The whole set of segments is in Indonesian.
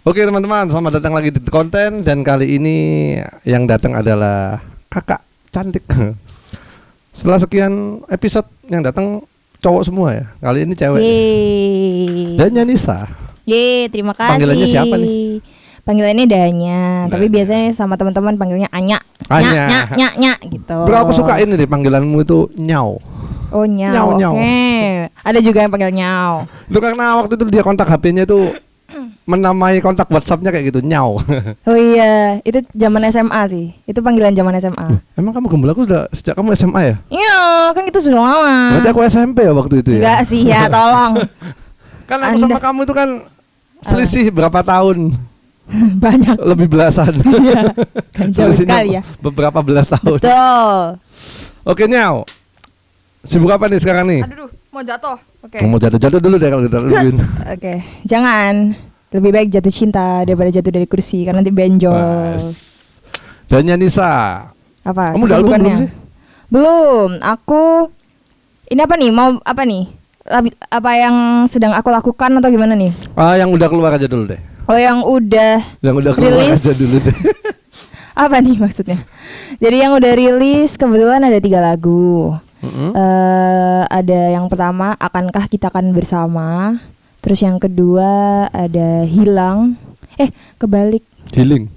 Oke teman-teman, selamat datang lagi di The Content. Dan kali ini yang datang adalah kakak cantik. Setelah sekian episode yang datang cowok semua ya, kali ini cewek. Yeay. Danya Nisa. Yeay, terima kasih. Panggilannya siapa nih? Panggilannya Danya, tapi Danya. biasanya sama teman-teman panggilnya Anya. Anya. Nya gitu. Bro, aku suka ini deh panggilanmu itu Nyau. Oh, Nyau. Nyau, Nyau. Oke. Ada juga yang panggil Nyau. Itu karena waktu itu dia kontak HP-nya itu menamai kontak WhatsApp-nya kayak gitu, Nyau. Oh iya, itu zaman SMA sih. Itu panggilan zaman SMA. Emang kamu gembel aku sudah sejak kamu SMA ya? Iya, kan itu sudah lama. Berarti aku SMP ya waktu itu ya? Enggak sih ya, tolong. Kan aku sama kamu itu kan selisih berapa tahun? Banyak. Lebih belasan. Iya. Kan jauh Selisihnya sekali ya. beberapa belas tahun. Betul. Oke, Nyau. Sibuk apa nih sekarang nih? Aduh, mau jatuh. Oke. Mau jatuh-jatuh dulu deh kalau kita laluin. Oke, jangan. Lebih baik jatuh cinta daripada jatuh dari kursi karena nanti benjol. Danya Nisa. Apa? Kamu udah album belum kesibukannya? sih? Belum. Aku ini apa nih? Mau apa nih? Apa yang sedang aku lakukan atau gimana nih? Yang udah keluar aja dulu deh. Oh, yang udah Yang udah keluar rilis. aja dulu deh. Apa nih maksudnya? Jadi yang udah rilis kebetulan ada 3 lagu. Ada yang pertama Akankah Kita Akan Bersama. Terus yang kedua ada Hilang. Kebalik. Healing.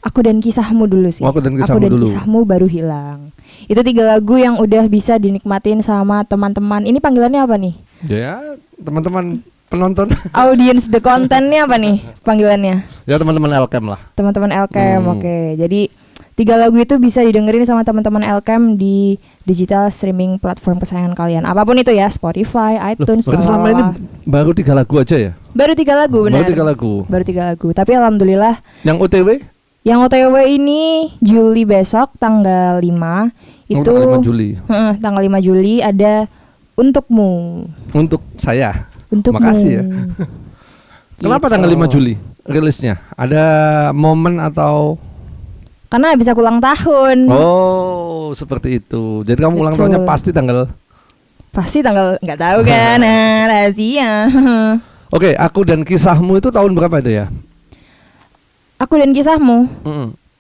Aku dan Kisahmu dulu sih. Aku dan Kisahmu dulu. Kisahmu baru Hilang. Itu 3 lagu yang udah bisa dinikmatin sama teman-teman. Ini panggilannya apa nih? Ya, teman-teman penonton. Audience The Content nih apa nih panggilannya? Ya, teman-teman Elcam lah. Teman-teman Elcam. Oke. Jadi 3 lagu itu bisa didengerin sama teman-teman Elcam di digital streaming platform kesayangan kalian. Apapun itu ya, Spotify, iTunes. Berarti selama ini baru 3 lagu aja ya? Baru 3 lagu benar. Baru 3 lagu. Baru 3 lagu. Tapi alhamdulillah Yang OTW? yang OTW ini Juli besok tanggal 5 itu tanggal 5 Juli. Tanggal 5 Juli ada Untukmu. Untuk saya. Untukmu. Makasih ya. Kenapa Gitu. tanggal 5 Juli rilisnya? Ada momen atau? Karena habis aku ulang tahun. Oh, seperti itu. Jadi kamu ulang Betul. tahunnya pasti tanggal. Pasti tanggal nggak tahu kan, rahasia. Oke, Aku dan Kisahmu itu tahun berapa itu ya? Aku dan Kisahmu.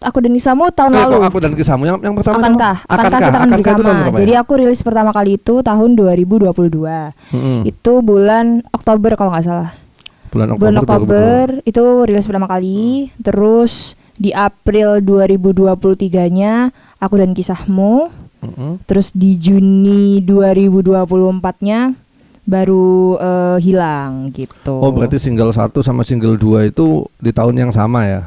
Aku dan Kisahmu tahun lalu. Kok Aku dan Kisahmu yang pertama Akankah kita akan itu tahun bersama. berapa Jadi ya? aku rilis pertama kali itu tahun 2022. Itu bulan Oktober kalau nggak salah. Bulan Bulan 2022. Oktober itu rilis pertama kali. Terus di April 2023-nya Aku dan Kisahmu. Terus di Juni 2024-nya baru Hilang gitu. Oh, berarti single 1 sama single 2 itu di tahun yang sama ya?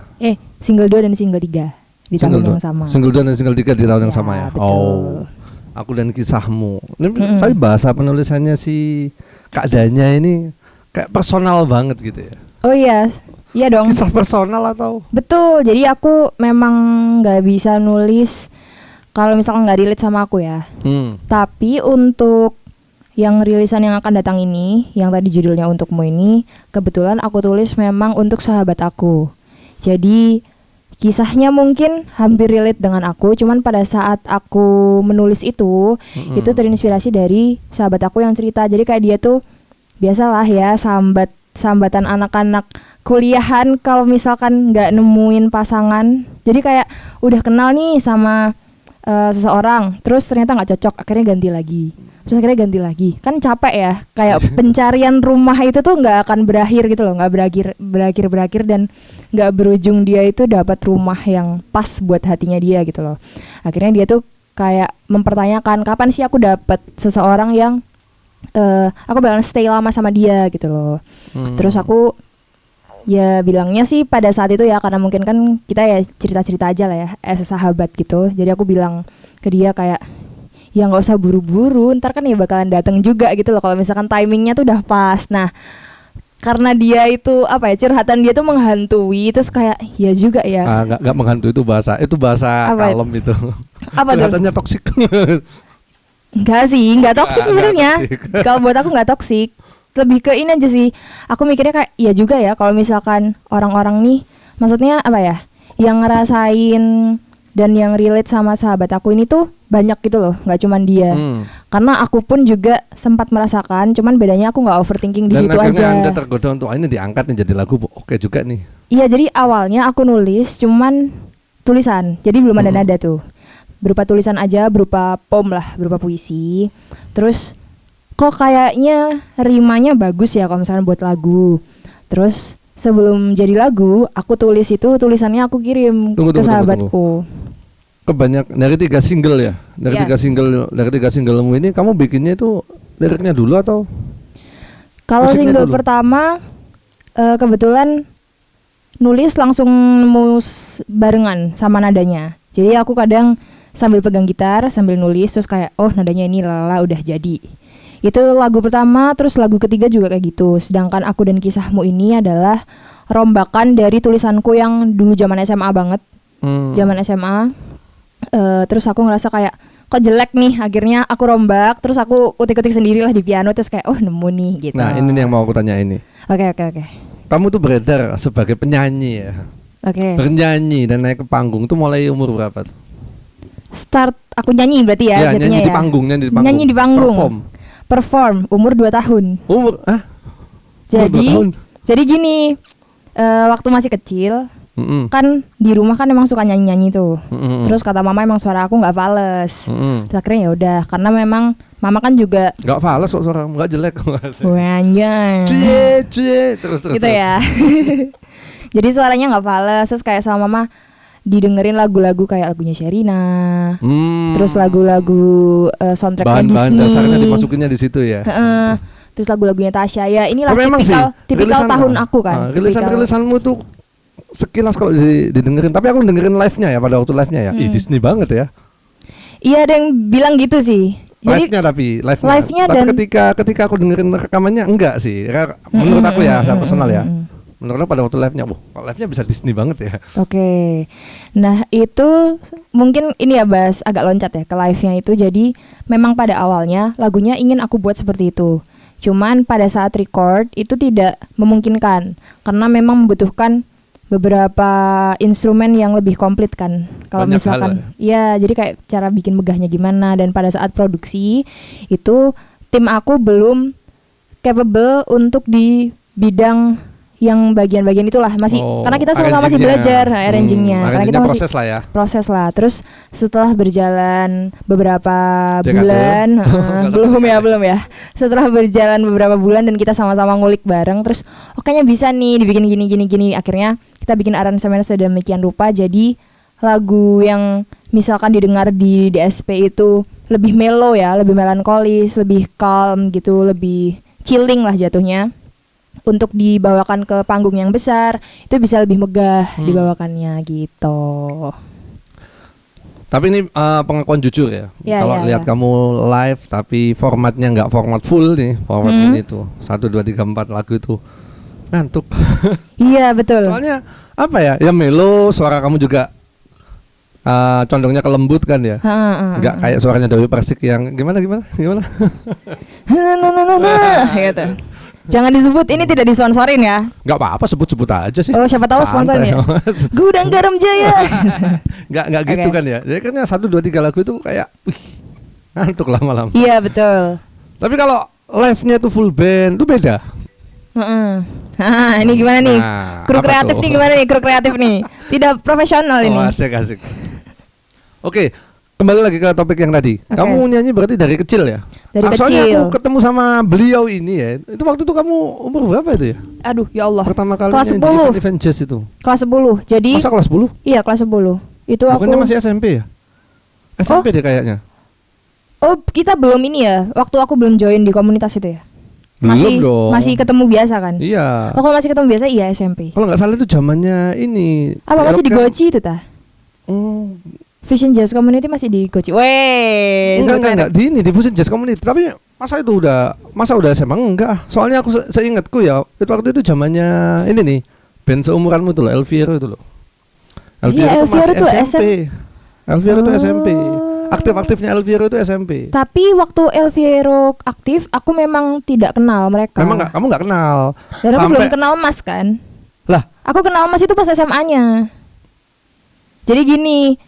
Single 2 dan single 3 di tahun yang sama. Single 2 dan single 3 di tahun yang sama ya? Betul. Oh. Aku dan Kisahmu. Ini tapi bahasa penulisannya si Kak Danya ini kayak personal banget gitu ya. Oh iya. Iya dong. Kisah personal atau? Betul. Jadi aku memang nggak bisa nulis kalau misalkan nggak relate sama aku ya. Tapi untuk yang rilisan yang akan datang ini, yang tadi judulnya Untukmu ini, kebetulan aku tulis memang untuk sahabat aku. Jadi kisahnya mungkin hampir relate dengan aku, cuman pada saat aku menulis itu terinspirasi dari sahabat aku yang cerita. Jadi kayak dia tuh biasalah ya sambatan anak-anak kuliahan kalau misalkan nggak nemuin pasangan. Jadi kayak udah kenal nih sama seseorang, terus ternyata nggak cocok, akhirnya ganti lagi. Terus akhirnya ganti lagi. Kan capek ya, kayak pencarian rumah itu tuh nggak akan berakhir gitu loh, nggak berakhir dan nggak berujung dia itu dapat rumah yang pas buat hatinya dia gitu loh. Akhirnya dia tuh kayak mempertanyakan kapan sih aku dapat seseorang yang aku bakalan stay lama sama dia gitu loh. Terus aku ya bilangnya sih pada saat itu ya, karena mungkin kan kita ya cerita-cerita aja lah ya sahabat gitu. Jadi aku bilang ke dia kayak ya nggak usah buru-buru, ntar kan ya bakalan datang juga gitu loh kalau misalkan timingnya tuh udah pas. Nah karena dia itu apa ya, curhatan dia tuh menghantui, terus kayak ya juga ya. Nggak menghantui, itu bahasa apa kalem itu. Apa tuh? Curhatannya toksik. Enggak sih, nggak toksik sebenarnya. Kalau buat aku nggak toksik. Lebih ke ini aja sih. Aku mikirnya kayak ya juga ya kalau misalkan orang-orang nih, maksudnya apa ya, yang ngerasain Dan yang relate sama sahabat aku ini tuh banyak gitu loh, nggak cuman dia. Karena aku pun juga sempat merasakan, cuman bedanya aku nggak overthinking di situ aja. Dan akhirnya Anda tergoda untuk ini diangkat nih jadi lagu, oke juga nih. Iya, jadi awalnya aku nulis cuman tulisan, jadi belum ada nada tuh. Berupa tulisan aja, berupa poem lah, berupa puisi. Terus kok kayaknya rimanya bagus ya kalau misalnya buat lagu. Terus sebelum jadi lagu, aku tulis itu, tulisannya aku kirim ke sahabatku. Kebanyak dari 3 single ya, dari 3 singlemu ini kamu bikinnya itu liriknya dulu atau? Kalau single dulu? Pertama kebetulan nulis langsung barengan sama nadanya. Jadi aku kadang sambil pegang gitar sambil nulis terus kayak nadanya ini lala udah jadi. Itu lagu pertama, terus lagu ketiga juga kayak gitu. Sedangkan Aku dan Kisahmu ini adalah rombakan dari tulisanku yang dulu zaman SMA banget. Zaman SMA. Terus aku ngerasa kayak kok jelek nih, akhirnya aku rombak, terus aku utik-utik sendirilah di piano, terus kayak nemu nih gitu. Nah ini yang mau aku tanya ini. Oke. Kamu tuh beredar sebagai penyanyi ya. Oke. Bernyanyi dan naik ke panggung tuh mulai umur berapa tuh? Start aku nyanyi berarti ya, nyanyi di panggung, nyanyi di panggung. Perform umur 2 tahun. Jadi gini, waktu masih kecil kan di rumah kan emang suka nyanyi tuh. Terus kata mama emang suara aku nggak fales. Terus akhirnya ya udah, karena memang mama kan juga nggak fales kok, suara nggak jelek. Anjay. Terus gitu ya. Jadi suaranya nggak fales, terus kayak sama mama didengerin lagu-lagu kayak lagunya Sherina, terus lagu-lagu soundtracknya Disney. Bahan dasarnya dimasukinnya di situ ya. Terus lagu-lagunya Tasya ya. Inilah tipikal tahun aku kan. Rilisanmu tuh sekilas kalau didengerin, tapi aku dengerin live-nya ya, pada waktu live-nya ya. Disney banget ya. Iya, ada yang bilang gitu sih. Jadi live-nya tapi dan ketika aku dengerin rekamannya enggak sih. Menurut aku ya, secara personal ya. Menurut pada waktu live-nya, live-nya bisa Disney banget ya. Oke. Nah itu mungkin ini ya Bas, agak loncat ya ke live-nya itu. Jadi memang pada awalnya lagunya ingin aku buat seperti itu. Cuman pada saat record itu tidak memungkinkan. Karena memang membutuhkan beberapa instrumen yang lebih komplit kan. Kalau misalkan, ya jadi kayak cara bikin megahnya gimana. Dan pada saat produksi itu tim aku belum capable untuk di bidang yang bagian-bagian itulah masih, karena kita sama-sama masih belajar arrangingnya, karena kita masih proses lah. Terus setelah berjalan beberapa bulan, belum ya. Setelah berjalan beberapa bulan dan kita sama-sama ngulik bareng, terus kayaknya bisa nih dibikin gini. Akhirnya kita bikin aransemen sedemikian rupa jadi lagu yang misalkan didengar di DSP itu lebih mellow ya, lebih melankolis, lebih calm gitu, lebih chilling lah jatuhnya. Untuk dibawakan ke panggung yang besar itu bisa lebih megah dibawakannya gitu. Tapi ini pengakuan jujur ya. Kalau lihat kamu live tapi formatnya nggak format full nih, format ini tuh 1, 2, 3, 4 lagu itu ngantuk. Iya betul. Soalnya apa ya? Ya melo, suara kamu juga condongnya ke lembut kan ya. Nggak kayak suaranya Dewi Persik yang gimana. Gitu. Jangan disebut, ini tidak disponsorin ya. Gak apa-apa, sebut-sebut aja sih. Oh siapa tahu sponsornya. Gudang Garam Jaya. Gak gitu kan ya. Jadi kan 1, 2, 3 lagu itu kayak ngantuk lama-lama. Iya betul. Tapi kalau live-nya tuh full band, itu beda. Ini gimana nih? Kru kreatif nih gimana nih? Kru kreatif nih. Tidak profesional ini. Asik. Oke, kembali lagi ke topik yang tadi. Kamu nyanyi berarti dari kecil ya? Dari soalnya kecil. Aku ketemu sama beliau ini ya. Itu waktu itu kamu umur berapa itu ya? Aduh, ya Allah. Pertama kali kelas 10. Di event jazz itu. Kelas 10. Jadi masa kelas 10? Iya, kelas 10. Itu bukannya aku masih SMP ya? SMP deh kayaknya. Oh, kita belum ini ya. Waktu aku belum join di komunitas itu ya. Masih ketemu biasa kan? Iya. Kalau masih ketemu biasa iya SMP. Kalau nggak salah itu zamannya ini. Apa masih di Goci itu tah? Fusion Jazz Community masih di Goci. Weh, enggak di Fusion Jazz Community. Tapi masa udah SMA enggak? Soalnya aku seingatku ya, itu waktu itu zamannya ini nih, band seumuranmu tuh loh, Elvira itu loh. Elvira itu masih SMP. Elvira itu SMP. Aktif-aktifnya Elvira itu SMP. Tapi waktu Elvira aktif, aku memang tidak kenal mereka. Memang kamu nggak kenal. Dan aku belum kenal Mas kan? Lah, aku kenal Mas itu pas SMA-nya. Jadi gini,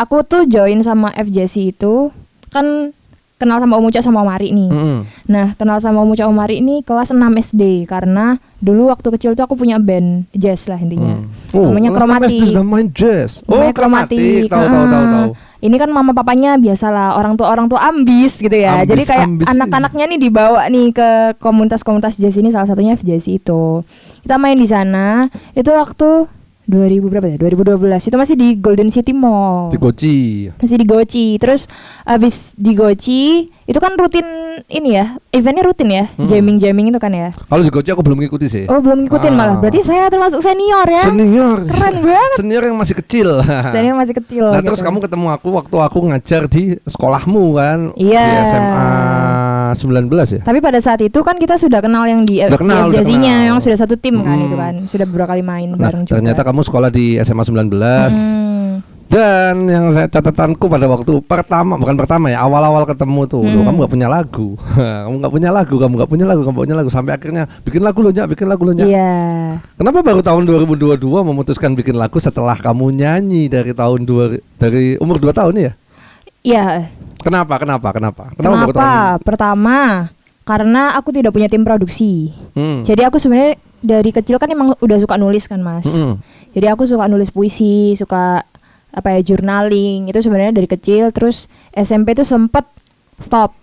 Aku tuh join sama FJC itu kan kenal sama Om Uco sama Om Ari nih. Nah, kenal sama Om Uco Om Ari ini kelas 6 SD karena dulu waktu kecil tuh aku punya band jazz lah intinya. Namanya Kromatik. Sudah main jazz. Kromatik. Tahu. Ini kan mama papanya biasalah orang tua ambis gitu ya. Jadi kayak anak-anaknya nih dibawa nih ke komunitas-komunitas jazz ini, salah satunya FJC itu. Kita main di sana. Itu waktu 2012 itu masih di Golden City Mall. Di Goci. Masih di Goci. Terus abis di Goci itu kan rutin ini ya, eventnya rutin ya, jamming itu kan ya. Kalau di Goci aku belum ngikuti sih. Oh belum ngikutin malah. Berarti saya termasuk senior ya. Senior. Keren banget. Senior yang masih kecil. Senior masih kecil. Nah gitu. terus kamu ketemu aku waktu aku ngajar di sekolahmu kan. Iya. Di SMA 19 ya. Tapi pada saat itu kan kita sudah kenal yang di FJC-nya, yang sudah satu tim kan itu kan, sudah beberapa kali main bareng juga. Ternyata kamu sekolah di SMA 19. Dan yang saya catatanku pada waktu awal-awal ketemu tuh, kamu nggak punya lagu, kamu nggak punya lagu, sampai akhirnya bikin lagu lo Nyak. Iya. Kenapa baru tahun 2022 memutuskan bikin lagu setelah kamu nyanyi dari umur 2 tahun ya? Iya. Kenapa baru tahun ini? Pertama, karena aku tidak punya tim produksi. Jadi aku sebenarnya dari kecil kan emang udah suka nulis kan Mas. Jadi aku suka nulis puisi, suka journaling itu sebenarnya dari kecil. Terus SMP tuh sempet stop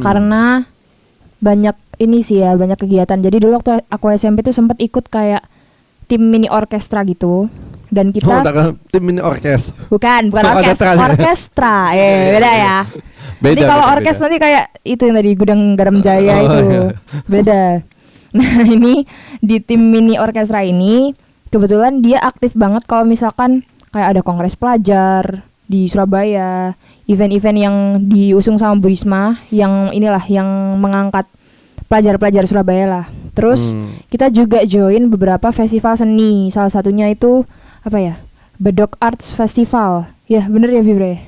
karena banyak kegiatan. Jadi dulu waktu aku SMP tuh sempet ikut kayak tim mini orkestra gitu. Dan kita tim mini orkes. Bukan orkestra. Beda ya. Jadi kalau orkes nanti kayak itu yang tadi Gudang Garam Jaya itu. Beda. Nah, ini di tim mini orkestra ini kebetulan dia aktif banget kalau misalkan kayak ada kongres pelajar di Surabaya, event-event yang diusung sama Bu Risma yang mengangkat pelajar-pelajar Surabaya lah. Terus kita juga join beberapa festival seni. Salah satunya itu Bedok Arts Festival. Ya, bener ya Vibre.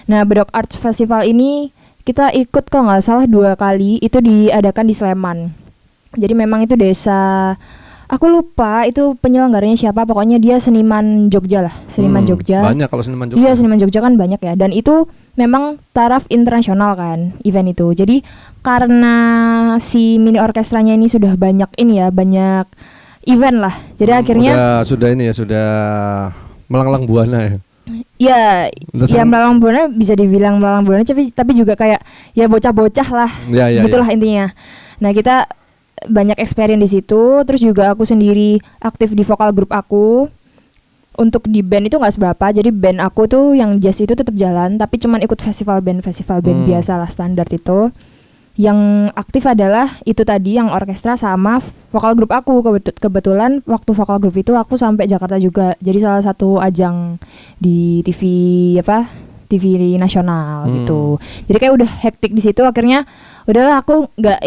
Nah, Bedok Arts Festival ini kita ikut kalau nggak salah 2 kali, itu diadakan di Sleman. Jadi memang itu desa, aku lupa itu penyelenggaranya siapa, pokoknya dia seniman Jogja lah, Jogja. Banyak kalau seniman Jogja. Iya, seniman Jogja kan banyak ya, dan itu memang taraf internasional kan event itu. Jadi karena si mini orkestranya ini sudah banyak event lah. Jadi akhirnya sudah melanglang buana ya. Ya melalang buana, bisa dibilang melalang buana, tapi juga kayak ya bocah-bocah lah, gitulah intinya. Nah kita banyak experience di situ. Terus juga aku sendiri aktif di vokal grup aku. Untuk di band itu nggak seberapa. Jadi band aku tuh yang jazz itu tetap jalan, tapi cuman ikut festival band biasa lah, standar itu. Yang aktif adalah itu tadi yang orkestra sama vokal grup aku. Kebetulan waktu vokal grup itu aku sampai Jakarta juga. Jadi salah satu ajang di TV nasional gitu. Jadi kayak udah hektik di situ. Akhirnya udahlah aku nggak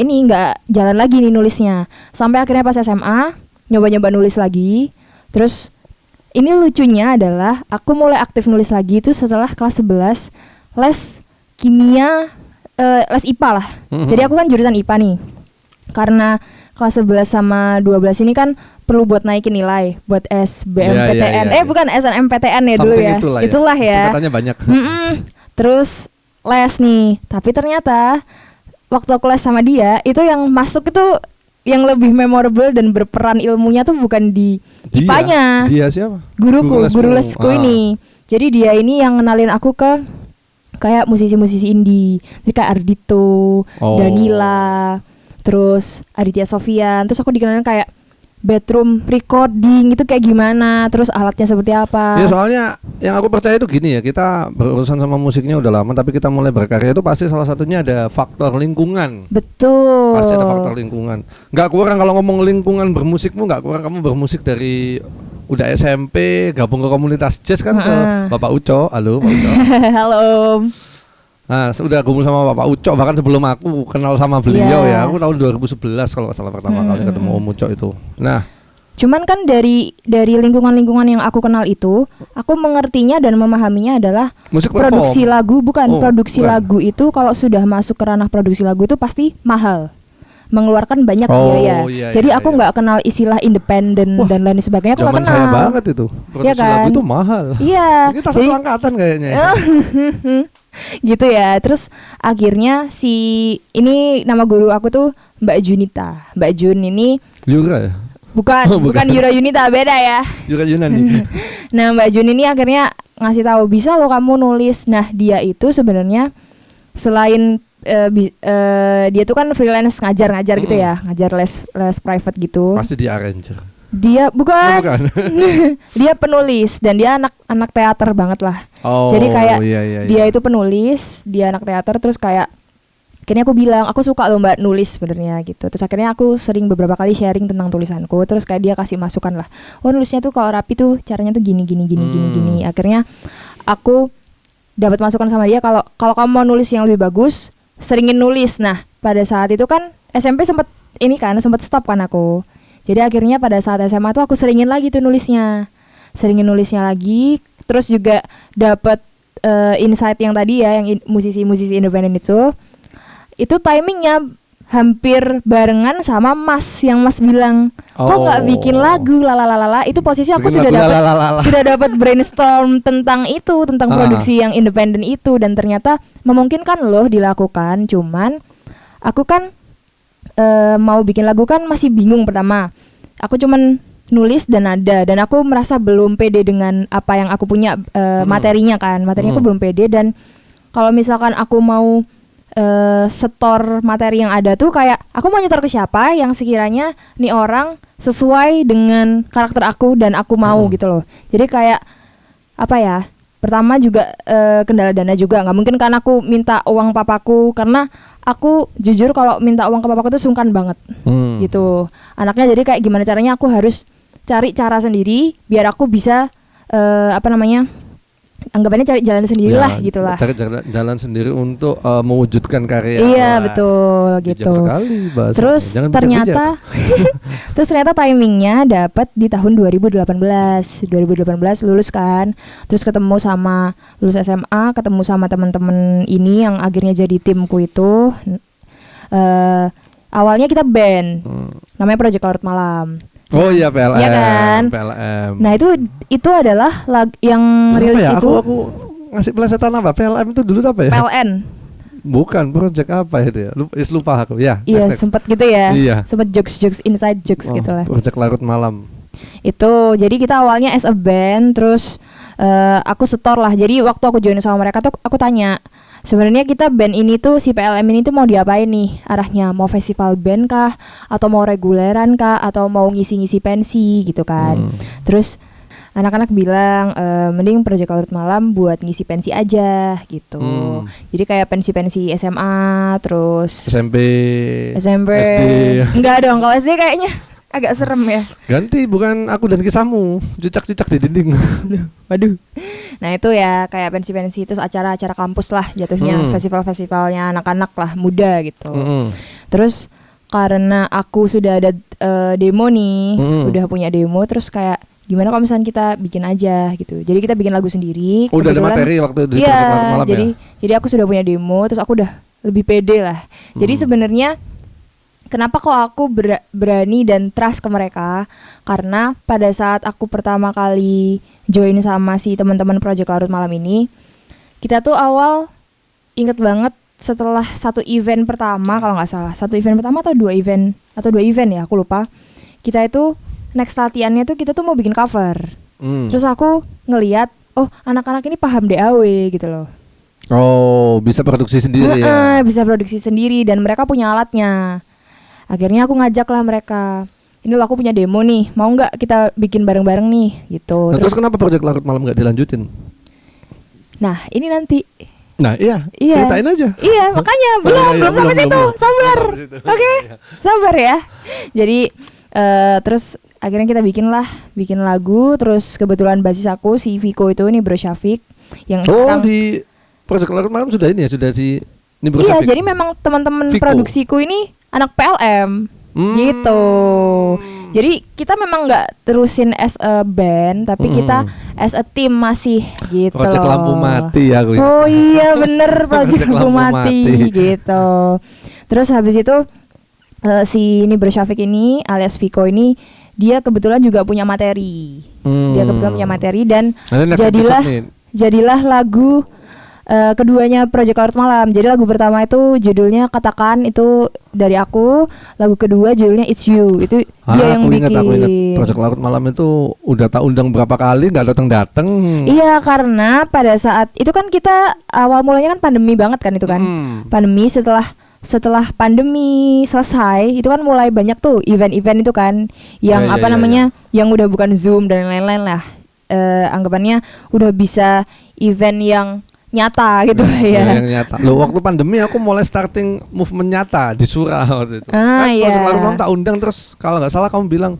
jalan lagi nih nulisnya. Sampai akhirnya pas SMA nyoba-nyoba nulis lagi. Terus ini lucunya adalah aku mulai aktif nulis lagi itu setelah kelas 11 les kimia. Les IPA lah. Jadi aku kan jurusan IPA nih. Karena kelas 11 sama 12 ini kan perlu buat naikin nilai buat SBMPTN. Bukan SNMPTN ya dulu ya. Itulah ya. Singkatannya banyak. Terus les nih. Tapi ternyata waktu aku les sama dia, itu yang masuk itu yang lebih memorable dan berperan ilmunya tuh bukan di IPA-nya. Dia siapa? Guru lesku ini. Jadi dia ini yang kenalin aku ke kayak musisi-musisi indie, jadi kayak Ardito, Danila, terus Aditya Sofyan. Terus aku dikenalin kayak bedroom recording itu kayak gimana, terus alatnya seperti apa. Ya soalnya yang aku percaya itu gini ya, kita berurusan sama musiknya udah lama, tapi kita mulai berkarya itu pasti salah satunya ada faktor lingkungan. Betul. Pasti ada faktor lingkungan. Nggak kurang kalau ngomong lingkungan bermusikmu, nggak kurang kamu bermusik dari udah SMP gabung ke komunitas jazz kan ke Bapak Uco. Halo Pak Uco. Halo. Nah, sudah gabung sama Bapak Uco, bahkan sebelum aku kenal sama beliau ya. Aku tahun 2011 kalau nggak salah pertama kali ketemu Om Uco itu. Nah, cuman kan dari lingkungan-lingkungan yang aku kenal itu, aku mengertinya dan memahaminya adalah musik produksi lagu, produksi lagu itu kalau sudah masuk ke ranah produksi lagu itu pasti mahal. mengeluarkan banyak biaya. Iya, Jadi iya, aku iya. nggak kenal istilah independen dan lain sebagainya. Aku nggak Zaman kenal. saya banget itu. Produksi Iya kan? lagu itu mahal. Iya. Kita satu angkatan kayaknya. Gitu ya. Terus akhirnya ini nama guru aku tuh Mbak Junita. Mbak Jun ini Yura ya? bukan bukan Yura Yunita, beda ya. Yura Yunani. Nah, Mbak Jun ini akhirnya ngasih tahu bisa lo kamu nulis. Nah, dia itu sebenarnya selain dia tuh kan freelance ngajar gitu ya, ngajar les private gitu. Pasti di arranger. Dia bukan. Oh, bukan. Dia penulis dan dia anak teater banget lah. Jadi kayak dia itu penulis, dia anak teater, terus kayak akhirnya aku bilang aku suka loh Mbak nulis sebenarnya gitu. Terus akhirnya aku sering beberapa kali sharing tentang tulisanku. Terus kayak dia kasih masukan lah. Oh, nulisnya tuh kalau rapi tuh caranya tuh gini. Akhirnya aku dapat masukan sama dia kalau kamu mau nulis yang lebih bagus, seringin nulis. Nah, pada saat itu kan SMP sempat stop kan aku. Jadi akhirnya pada saat SMA tuh aku seringin lagi tuh nulisnya lagi. Terus juga dapat insight yang tadi ya, yang musisi-musisi independen itu timingnya hampir barengan sama Mas yang Mas bilang kok nggak bikin lagu lalalala. Itu posisi aku sudah dapat brainstorm tentang produksi yang independen itu, dan ternyata memungkinkan loh dilakukan. Cuman aku kan mau bikin lagu kan masih bingung. Pertama aku cuman nulis dan nada, dan aku merasa belum pede dengan apa yang aku punya materinya aku belum pede. Dan kalau misalkan aku mau setor materi yang ada tuh kayak aku mau nyetor ke siapa yang sekiranya nih orang sesuai dengan karakter aku dan aku mau gitu loh. Jadi kayak apa ya, pertama juga kendala dana juga, nggak mungkin kan aku minta uang papaku, karena aku jujur kalau minta uang ke papaku tuh sungkan banget gitu anaknya. Jadi kayak gimana caranya aku harus cari cara sendiri biar aku bisa anggapannya cari jalan sendiri lah gitulah. Cari jalan sendiri untuk mewujudkan karya. Iya betul gitu. Sekali, terus ternyata ternyata timingnya dapat di tahun 2018 lulus kan. Terus lulus SMA, ketemu sama teman-teman ini yang akhirnya jadi timku itu. Awalnya kita band, namanya Project Larut Malam. Oh iya, PLM. Iya kan? PLM. Nah itu adalah yang rilis ya? itu. Aku ngasih pelesetan apa? PLM itu dulu apa ya? PLN. Bukan, project apa itu ya? Lupa aku. Ya. Iya, sempat gitu ya. Iya. Sempat jokes inside jokes gitu lah. Project Larut Malam. Itu jadi kita awalnya as a band, terus aku setor lah. Jadi waktu aku join sama mereka tuh aku tanya, sebenarnya kita band ini tuh, si PLM ini tuh mau diapain nih arahnya? Mau festival band kah? Atau mau reguleran kah? Atau mau ngisi-ngisi pensi gitu kan? Terus anak-anak bilang mending Project Larut Malam buat ngisi pensi aja gitu. Jadi kayak pensi-pensi SMA, terus SMP, SD. Enggak dong, kalau SD kayaknya agak serem ya. Ganti, bukan Aku dan Kisahmu, cucak-cucak di dinding. Waduh. Nah itu ya kayak pensi-pensi, terus acara-acara kampus lah jatuhnya, festival-festivalnya anak-anak lah, muda gitu. Terus karena aku sudah ada demo nih, udah punya demo, terus kayak gimana kalau misalnya kita bikin aja gitu. Jadi kita bikin lagu sendiri. Udah ada materi waktu di Project Larut Malam ya? Jadi aku sudah punya demo, terus aku udah lebih pede lah. Jadi sebenarnya kenapa kok aku berani dan trust ke mereka? Karena pada saat aku pertama kali join sama si teman-teman Project Larut Malam ini, kita tuh awal inget banget setelah satu event pertama, kalau nggak salah, satu event pertama atau dua event ya, aku lupa. Kita itu next latihannya tuh kita tuh mau bikin cover. Terus aku ngeliat, oh anak-anak ini paham DAW gitu loh. Oh, bisa produksi sendiri ya? Bisa produksi sendiri dan mereka punya alatnya. Akhirnya aku ngajak lah mereka, ini loh aku punya demo nih, mau nggak kita bikin bareng-bareng nih gitu. Nah, terus kenapa Project Larut Malam nggak dilanjutin? Nah ini nanti. Nah iya. Ceritain aja. Iya makanya belum sampai situ. Sabar. Oke, sabar ya. Jadi terus akhirnya kita bikin lagu. Terus kebetulan basis aku si Viko itu nih, Bro Syafiq yang sekarang di Project Larut Malam sudah ini ya, sudah si ini Bro Syafiq. Iya, jadi memang teman-teman produksiku ini anak PLM gitu. Jadi kita memang nggak terusin as a band, tapi kita as a team masih gitu. Project Lampu Mati ya aku. Oh iya bener, Project Lampu Mati gitu. Terus habis itu si Nibro Syafiq ini alias Viko ini dia kebetulan juga punya materi. Dia kebetulan punya materi dan jadilah lagu keduanya Project Larut Malam. Jadi lagu pertama itu judulnya Katakan, itu dari aku. Lagu kedua judulnya It's You. Itu dia yang bikin. Aku ingat Project Larut Malam itu udah tak undang berapa kali nggak datang. Iya, karena pada saat itu kan kita awal mulanya kan pandemi banget kan itu kan. Pandemi setelah pandemi selesai itu kan mulai banyak tuh event-event itu kan yang yang udah bukan Zoom dan lain-lain lah. Anggapannya udah bisa event yang nyata gitu ya. Yang nyata. Loh, waktu pandemi aku mulai starting movement nyata di Surah waktu itu. Lalu tak undang, terus kalau nggak salah kamu bilang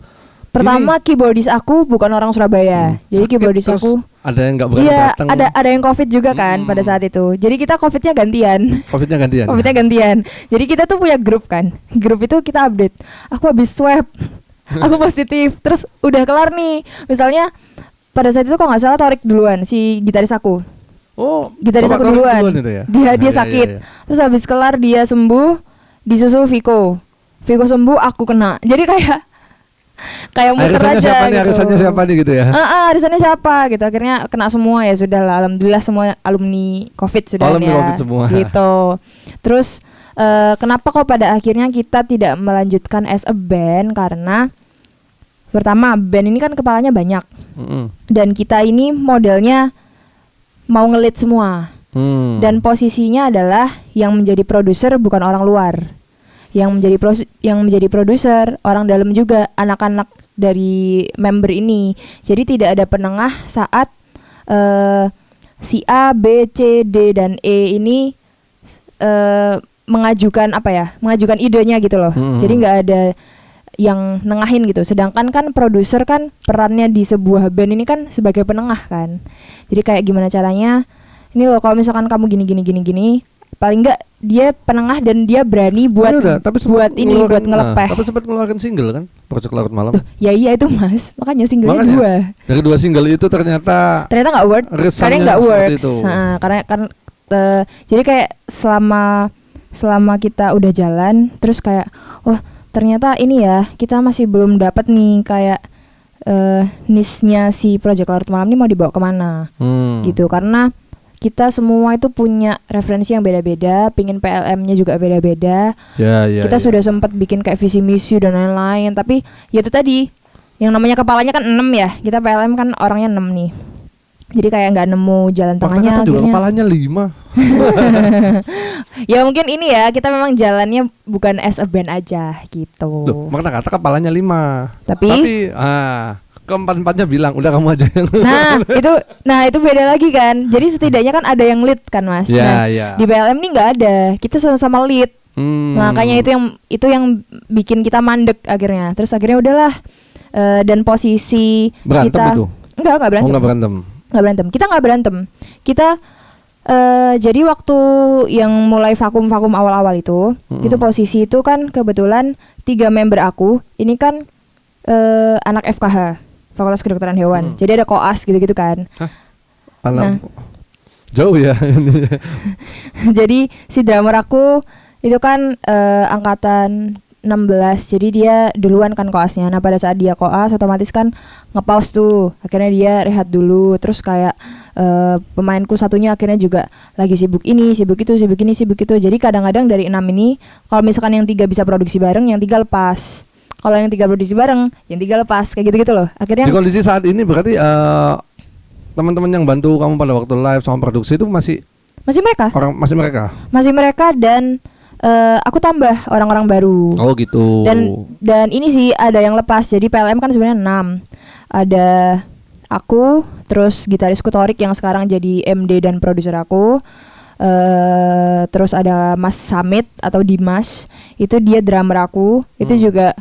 pertama keyboardis aku bukan orang Surabaya. Jadi keyboardis aku ada yang nggak berani datang. Ada yang COVID juga kan pada saat itu. Jadi kita COVID-nya gantian. COVID-nya gantian. Jadi kita tuh punya grup kan. Grup itu kita update. Aku habis swab. Aku positif. Terus udah kelar nih. Misalnya pada saat itu kalau nggak salah Torik duluan, si gitaris aku. Oh, gitaris aku duluan itu ya? Dia sakit. Iya. Terus habis kelar dia sembuh, disusul Viko sembuh, aku kena. Jadi kayak muter aja gitu. Arisannya siapa nih gitu ya? Arisannya siapa gitu. Akhirnya kena semua ya sudahlah. Alhamdulillah semua alumni COVID sudah ya. COVID semua. Gitu. Terus kenapa kok pada akhirnya kita tidak melanjutkan as a band? Karena pertama band ini kan kepalanya banyak. Dan kita ini modelnya mau ngelit semua. Dan posisinya adalah yang menjadi produser bukan orang luar. Yang menjadi produser orang dalam juga, anak-anak dari member ini. Jadi tidak ada penengah saat si A, B, C, D dan E ini mengajukan idenya gitu loh. Jadi nggak ada yang nengahin gitu. Sedangkan kan produser kan perannya di sebuah band ini kan sebagai penengah kan. Jadi kayak gimana caranya? Ini loh kalau misalkan kamu gini, paling enggak dia penengah dan dia berani buat buat ngelepeh. Tapi sempat ngeluarin single kan, Project Larut Malam. Ya iya itu Mas, makanya singlenya 2. Dari 2 single itu ternyata nggak work. Karena nggak works. Karena kan jadi kayak selama kita udah jalan, terus kayak ternyata ini ya kita masih belum dapat nih kayak niche-nya si Project Larut Malam ini mau dibawa kemana gitu, karena kita semua itu punya referensi yang beda-beda, pingin PLM-nya juga beda-beda. Kita sudah sempat bikin kayak visi misi dan lain-lain, tapi ya itu tadi yang namanya kepalanya kan 6 ya, kita PLM kan orangnya 6 nih. Jadi kayak nggak nemu jalan tengahnya. Juga kepalanya 5. Ya mungkin ini ya kita memang jalannya bukan as a band aja gitu. Loh, makanya kata kepalanya 5. Tapi keempat-empatnya bilang udah kamu aja yang. Nah itu beda lagi kan. Jadi setidaknya kan ada yang lead kan Mas. Di PLM nih nggak ada. Kita sama-sama lead. Makanya itu yang bikin kita mandek akhirnya. Terus akhirnya udahlah. Dan posisi berantem kita itu? Enggak berantem. Nggak berantem. Kita nggak berantem. Kita jadi waktu yang mulai vakum awal-awal itu posisi itu kan kebetulan 3 member aku ini kan anak FKH, Fakultas Kedokteran Hewan. Jadi ada koas gitu-gitu kan. Jauh ya ini. Jadi si drummer aku itu kan angkatan 16, jadi dia duluan kan koasnya. Nah pada saat dia koas otomatis kan nge-pause tuh. Akhirnya dia rehat dulu. Terus kayak pemainku satunya akhirnya juga lagi sibuk ini, sibuk itu. Jadi kadang-kadang dari 6 ini kalau misalkan yang 3 bisa produksi bareng, yang 3 lepas. Kalau yang 3 produksi bareng, yang 3 lepas. Kayak gitu-gitu loh. Akhirnya di kondisi saat ini berarti teman-teman yang bantu kamu pada waktu live sama produksi itu masih mereka. Masih mereka dan aku tambah orang-orang baru. Oh gitu. Dan ini sih ada yang lepas. Jadi PLM kan sebenarnya 6. Ada aku, terus gitarisku Torik yang sekarang jadi MD dan produser aku. Terus ada Mas Samit atau Dimas, itu dia drummer aku. Itu juga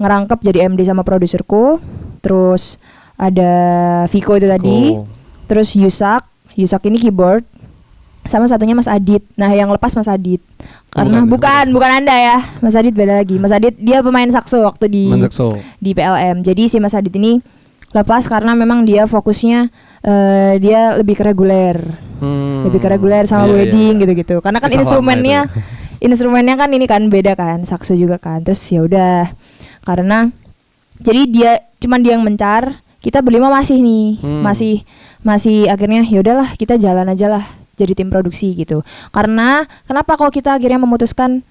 ngerangkep jadi MD sama produserku. Terus ada Viko itu tadi. Terus Yusak ini keyboard. Sama satunya Mas Adit. Nah yang lepas Mas Adit. Karena bukan Anda ya. Mas Adit beda lagi. Mas Adit dia pemain sakso waktu di PLM. Jadi si Mas Adit ini lepas karena memang dia fokusnya dia lebih ke reguler. Lebih ke reguler sama wedding gitu-gitu. Karena kan instrumennya kan ini kan beda kan, sakso juga kan. Terus ya udah, karena jadi cuman dia yang mencar, kita berlima masih nih, masih akhirnya ya udahlah kita jalan aja lah jadi tim produksi gitu. Karena kenapa kok kita akhirnya memutuskan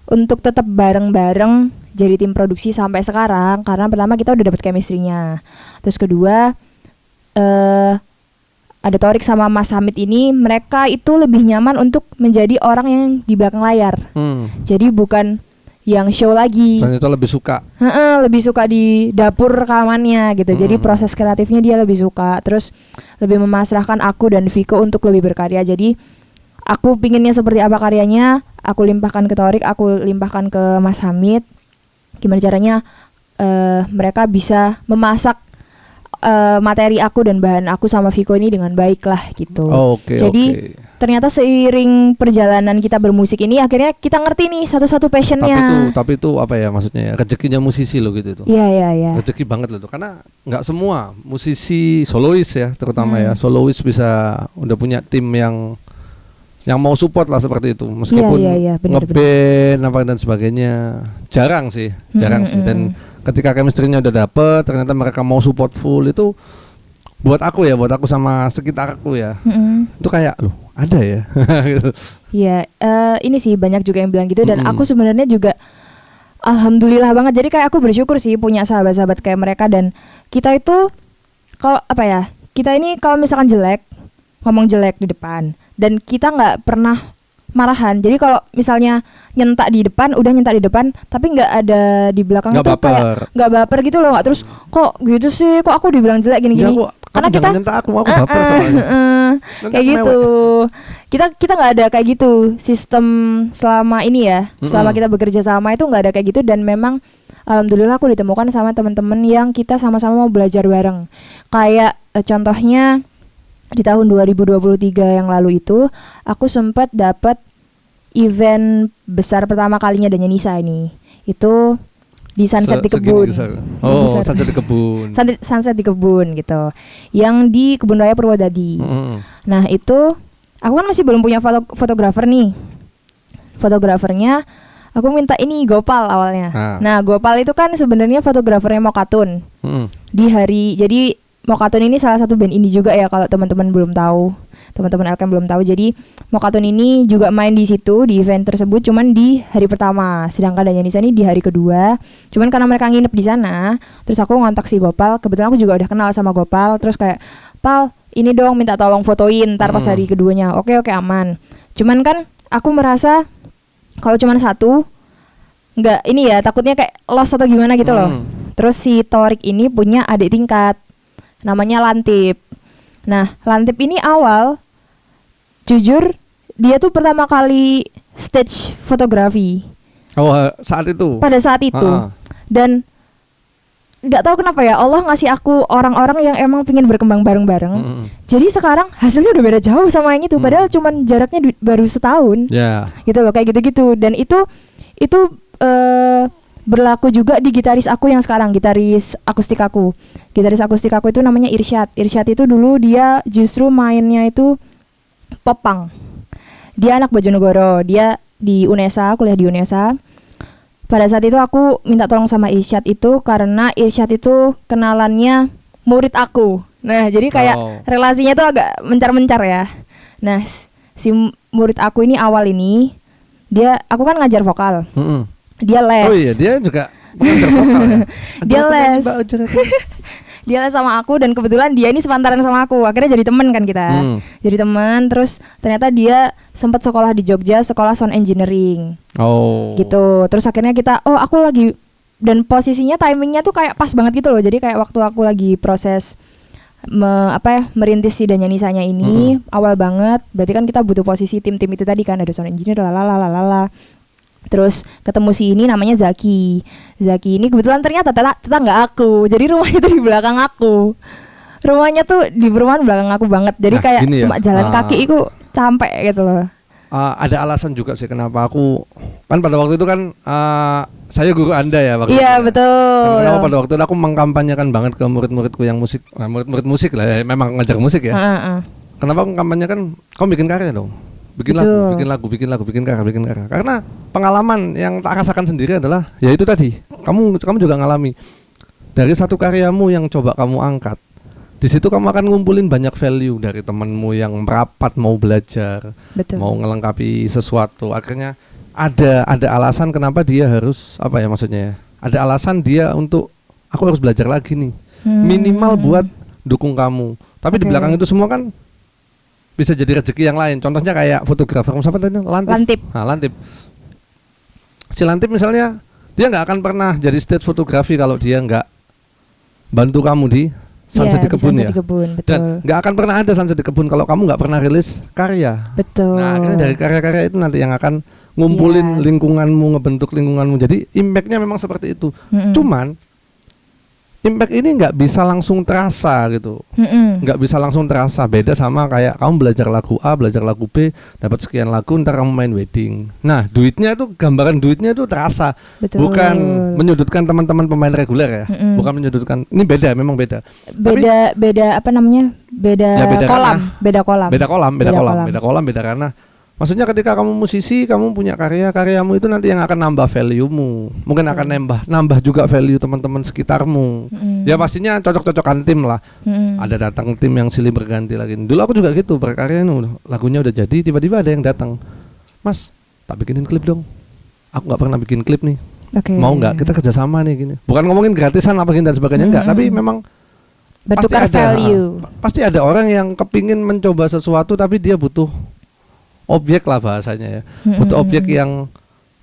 untuk tetap bareng-bareng jadi tim produksi sampai sekarang? Karena pertama kita udah dapet chemistry-nya. Terus kedua ada Torik sama Mas Hamid ini, mereka itu lebih nyaman untuk menjadi orang yang di belakang layar. Jadi bukan yang show lagi. Dan itu lebih suka. Lebih suka di dapur rekamannya gitu. Jadi proses kreatifnya dia lebih suka. Terus lebih memasrahkan aku dan Viko untuk lebih berkarya. Jadi aku pinginnya seperti apa karyanya, aku limpahkan ke Torik, aku limpahkan ke Mas Hamid. Gimana caranya mereka bisa memasak materi aku dan bahan aku sama Viko ini dengan baik lah gitu. Jadi ternyata seiring perjalanan kita bermusik ini akhirnya kita ngerti nih satu-satu passionnya. Tapi itu apa ya maksudnya ya, rezekinya musisi loh gitu itu. Iya. Rezeki banget loh tuh, karena nggak semua musisi solois ya terutama ya solois bisa udah punya tim yang mau support lah seperti itu, meskipun ngeband apa dan sebagainya jarang sih. Dan ketika chemistry-nya udah dapet, ternyata mereka mau support full, itu buat aku sama sekitar aku ya, itu kayak loh ada ya. Iya, ini sih banyak juga yang bilang gitu dan aku sebenarnya juga alhamdulillah banget. Jadi kayak aku bersyukur sih punya sahabat-sahabat kayak mereka, dan kita itu kalau apa ya, kita ini kalau misalkan jelek, ngomong jelek di depan, dan kita nggak pernah marahan. Jadi kalau misalnya nyentak di depan, udah nyentak di depan, tapi nggak ada di belakang itu kayak nggak baper gitu loh, nggak terus kok gitu sih, kok aku dibilang jelek gini-gini. Ya, karena kita nyentak aku baper soalnya. Kayak gitu. Kita nggak ada kayak gitu sistem selama ini ya, selama kita bekerja sama itu nggak ada kayak gitu, dan memang alhamdulillah aku ditemukan sama teman-teman yang kita sama-sama mau belajar bareng. Kayak contohnya di tahun 2023 yang lalu itu aku sempat dapat event besar pertama kalinya dan Nisa ini. Itu di Sunset di Kebun. Sunset di Kebun. Sunset di Kebun gitu. Yang di Kebun Raya Purwodadi. Nah, itu aku kan masih belum punya fotografer nih. Fotografernya aku minta ini Gopal awalnya. Nah, Gopal itu kan sebenarnya fotografernya Mokatun. Di hari, jadi Mokatun ini salah satu band indie juga ya, kalau teman-teman belum tahu, teman-teman Elkem belum tahu. Jadi Mokatun ini juga main di situ di event tersebut, cuman di hari pertama, sedangkan Danyanisa ini di hari kedua. Cuman karena mereka nginep di sana, terus aku ngontak si Gopal. Kebetulan aku juga udah kenal sama Gopal. Terus kayak, Pal, ini dong minta tolong fotoin ntar pas hari keduanya. Oke aman. Cuman kan aku merasa kalau cuman satu, nggak ini ya, takutnya kayak lost atau gimana gitu loh. Terus si Torik ini punya adik tingkat, namanya Lantip. Nah, Lantip ini awal, jujur, dia tuh pertama kali stage fotografi. Saat itu? Pada saat itu. Dan gak tahu kenapa ya, Allah ngasih aku orang-orang yang emang pengen berkembang bareng-bareng. Jadi sekarang hasilnya udah beda jauh sama yang itu. Padahal cuman jaraknya baru setahun. Gitu loh, kayak gitu-gitu. Dan itu berlaku juga di gitaris aku yang sekarang, gitaris akustik aku. Gitaris akustik aku itu namanya Irsyad. Irsyad itu dulu dia justru mainnya itu popang. Dia anak Bojonegoro, dia di UNESA, kuliah di UNESA. Pada saat itu aku minta tolong sama Irsyad itu karena Irsyad itu kenalannya murid aku. Nah, jadi kayak relasinya tuh agak mencar-mencar ya. Nah, si murid aku ini awal ini, aku kan ngajar vokal. Dia les. Oh iya, dia juga pengajar vokal ya. Dia les. Dia les sama aku, dan kebetulan dia ini sepantaran sama aku. Akhirnya jadi teman kan kita. Jadi teman, terus ternyata dia sempat sekolah di Jogja, sekolah sound engineering. Gitu. Terus akhirnya kita, aku lagi, dan posisinya timingnya tuh kayak pas banget gitu loh. Jadi kayak waktu aku lagi proses merintis si Danyanisanya ini awal banget. Berarti kan kita butuh posisi tim-tim itu tadi kan, ada sound engineer lalala. Terus ketemu si ini namanya Zaki ini kebetulan ternyata tetangga aku. Jadi rumahnya tuh di belakang aku. Rumahnya tuh di perumahan belakang aku banget. Jadi kayak cuma jalan kaki itu sampai gitu loh. Ada alasan juga sih kenapa aku, kan pada waktu itu kan saya guru Anda ya waktu itu. Iya betul. Kenapa pada waktu itu aku mengkampanyekan banget ke murid-muridku yang musik, murid-murid musik lah ya, memang ngajar musik ya. Kenapa aku kampanyekan, kamu bikin karya dong. bikin lagu, bikin karya. Karena pengalaman yang tak rasakan sendiri adalah ya itu tadi. Kamu juga ngalami dari satu karyamu yang coba kamu angkat. Di situ kamu akan ngumpulin banyak value dari temanmu yang merapat mau belajar, mau ngelengkapi sesuatu. Akhirnya ada alasan kenapa dia harus apa ya maksudnya ya? Ada alasan dia untuk aku harus belajar lagi nih. Minimal buat dukung kamu. Tapi di belakang itu semua kan bisa jadi rezeki yang lain. Contohnya kayak fotografer siapa tadi? Lantip. Nah, Lantip. Si Lantip misalnya dia nggak akan pernah jadi stage fotografi kalau dia nggak bantu kamu di Sunset di Kebun ya. Dan nggak akan pernah ada Sunset di Kebun kalau kamu nggak pernah rilis karya. Betul. Nah, akhirnya dari karya-karya itu nanti yang akan ngumpulin lingkunganmu, ngebentuk lingkunganmu. Jadi impactnya memang seperti itu. Cuman impact ini nggak bisa langsung terasa gitu, nggak bisa langsung terasa. Beda sama kayak kamu belajar lagu A, belajar lagu B, dapat sekian lagu, ntar kamu main wedding. Nah, duitnya tuh, gambaran duitnya tuh terasa. Bukan menyudutkan teman-teman pemain reguler ya, bukan menyudutkan. Ini beda, memang beda. Beda apa namanya? Beda kolam. Beda karena maksudnya ketika kamu musisi, kamu punya karyamu itu nanti yang akan nambah value-mu. Mungkin akan nambah juga value teman-teman sekitarmu. Ya pastinya cocok-cocokan tim lah. Ada datang tim yang silih berganti lagi. Dulu aku juga gitu, berkarya lagunya udah jadi, tiba-tiba ada yang datang. Mas, tak bikinin klip dong. Aku nggak pernah bikin klip nih. Mau nggak kita kerjasama nih gini. Bukan ngomongin gratisan apa gini dan sebagainya enggak, tapi memang bertukar value. Pasti ada orang yang kepingin mencoba sesuatu tapi dia butuh objek lah bahasanya ya, butuh objek yang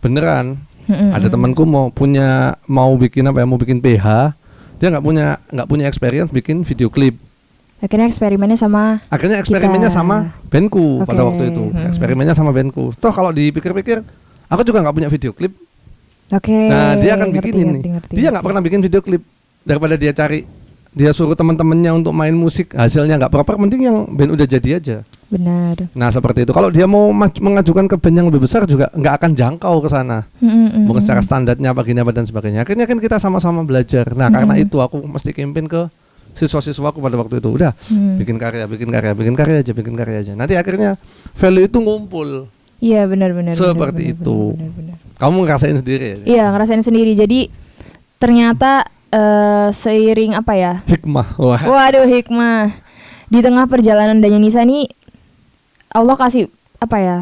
beneran. Ada temanku mau bikin PH, dia nggak punya experience bikin video klip. Akhirnya eksperimennya sama bandku pada waktu itu. Eksperimennya sama bandku. Toh kalau dipikir-pikir, aku juga nggak punya video klip. Nah dia akan bikinin nih. Dia nggak pernah bikin video klip. Daripada dia suruh teman-temannya untuk main musik, hasilnya nggak proper, mending yang band udah jadi aja. Benar. Nah seperti itu. Kalau dia mau mengajukan ke band yang lebih besar juga nggak akan jangkau ke sana. Mungkin secara standarnya apa dan sebagainya. Akhirnya kan kita sama-sama belajar. Nah karena itu aku mesti campaign ke siswa-siswaku pada waktu itu. Udah bikin karya aja. Nanti akhirnya value itu ngumpul. Iya benar-benar. Seperti itu. Benar. Kamu ngerasain sendiri? Iya ngerasain sendiri. Jadi ternyata seiring apa ya? Hikmah. Waduh hikmah. Di tengah perjalanan Danyanisa ini Allah kasih apa ya?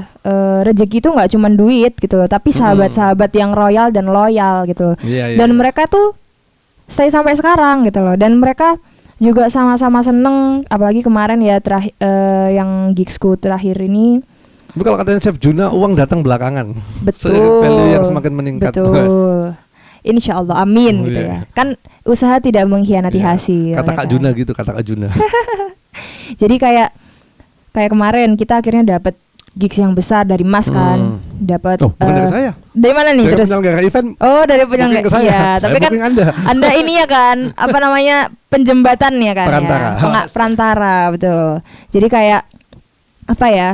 Rezeki itu nggak cuma duit gitu loh, tapi sahabat-sahabat yang royal dan loyal gitu loh. Dan mereka tuh stay sampai sekarang gitu loh. Dan mereka juga sama-sama seneng, apalagi kemarin ya yang gigsku terakhir ini. Tapi kalau katanya Chef Juna uang datang belakangan. Betul. Value yang semakin meningkat. Betul. Insya Allah, amin gitu ya. Kan usaha tidak mengkhianati hasil. Kata Kak Juna gitu, kata Kak Juna. Jadi kayak kemarin kita akhirnya dapat gigs yang besar dari Mas kan. Dapat bukan dari saya. Dari mana nih dari terus? Penyelenggara event. Oh, dari penyelenggara. Iya, tapi kan Anda ini ya kan, apa namanya? Penjembatan ya kan. Perantara. Ya? Perantara, betul. Jadi kayak apa ya?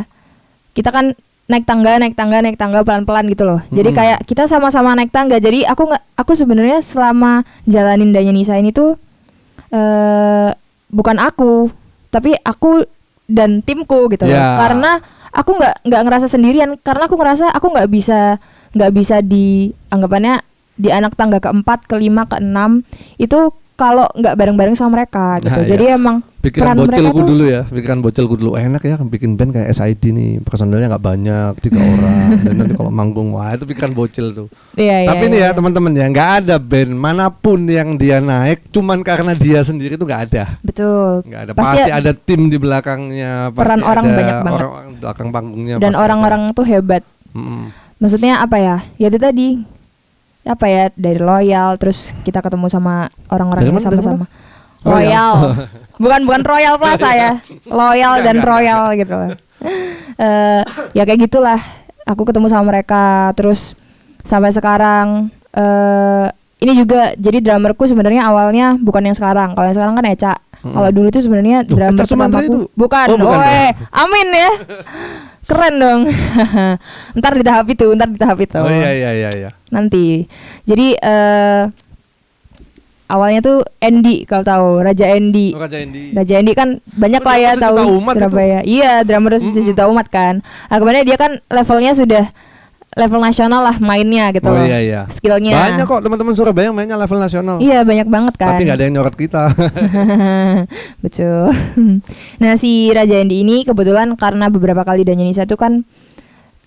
Kita kan naik tangga pelan-pelan gitu loh. Jadi kayak kita sama-sama naik tangga. Jadi aku sebenarnya selama jalanin Danyanisa ini tuh bukan aku, tapi aku dan timku gitu loh. Karena aku nggak ngerasa sendirian, karena aku ngerasa aku nggak bisa dianggapannya di anak tangga keempat, kelima, keenam itu kalau nggak bareng-bareng sama mereka gitu. Nah, jadi emang pikiran bocilku dulu ya, pikiran bocilku dulu enak ya bikin band kayak SID nih, personelnya nggak banyak, 3 orang, dan nanti kalau manggung wah itu pikiran bocil tuh. Tapi nih ya teman-teman ya, nggak ada band manapun yang dia naik cuman karena dia sendiri tuh nggak ada. Betul. Nggak ada. Pasti ada tim di belakangnya. Peran orang banyak banget. Orang belakang panggungnya. Dan orang-orang tuh hebat. Maksudnya apa ya? Ya itu tadi. Apa ya, dari loyal, terus kita ketemu sama orang-orang yang sama-sama loyal. Bukan Royal Plaza ya, loyal dan royal gitu. Ya kayak gitulah. Aku ketemu sama mereka, terus sampai sekarang. Ini juga jadi drummerku sebenarnya awalnya bukan yang sekarang. Kalau yang sekarang kan Eca. Kalau dulu tuh sebenarnya drummer pertamaku bukan. Amin ya. Keren dong. Ntar di tahap itu. Oh iya. Nanti. Jadi awalnya tuh Andy, kalau tahu Raja Andy. Raja Andy. Raja Andy kan banyak lah ya tahu Surabaya. Itu. Iya, drummer sejuta umat kan. Nah, kemudian dia kan levelnya sudah level nasional lah mainnya gitu loh. Iya. Skillnya. Banyak kok teman-teman Surabaya yang mainnya level nasional. Iya, banyak banget kan. Tapi nggak ada yang nyorot kita. Betul. Nah, si Raja Andy ini kebetulan karena beberapa kali Danyanisa tuh kan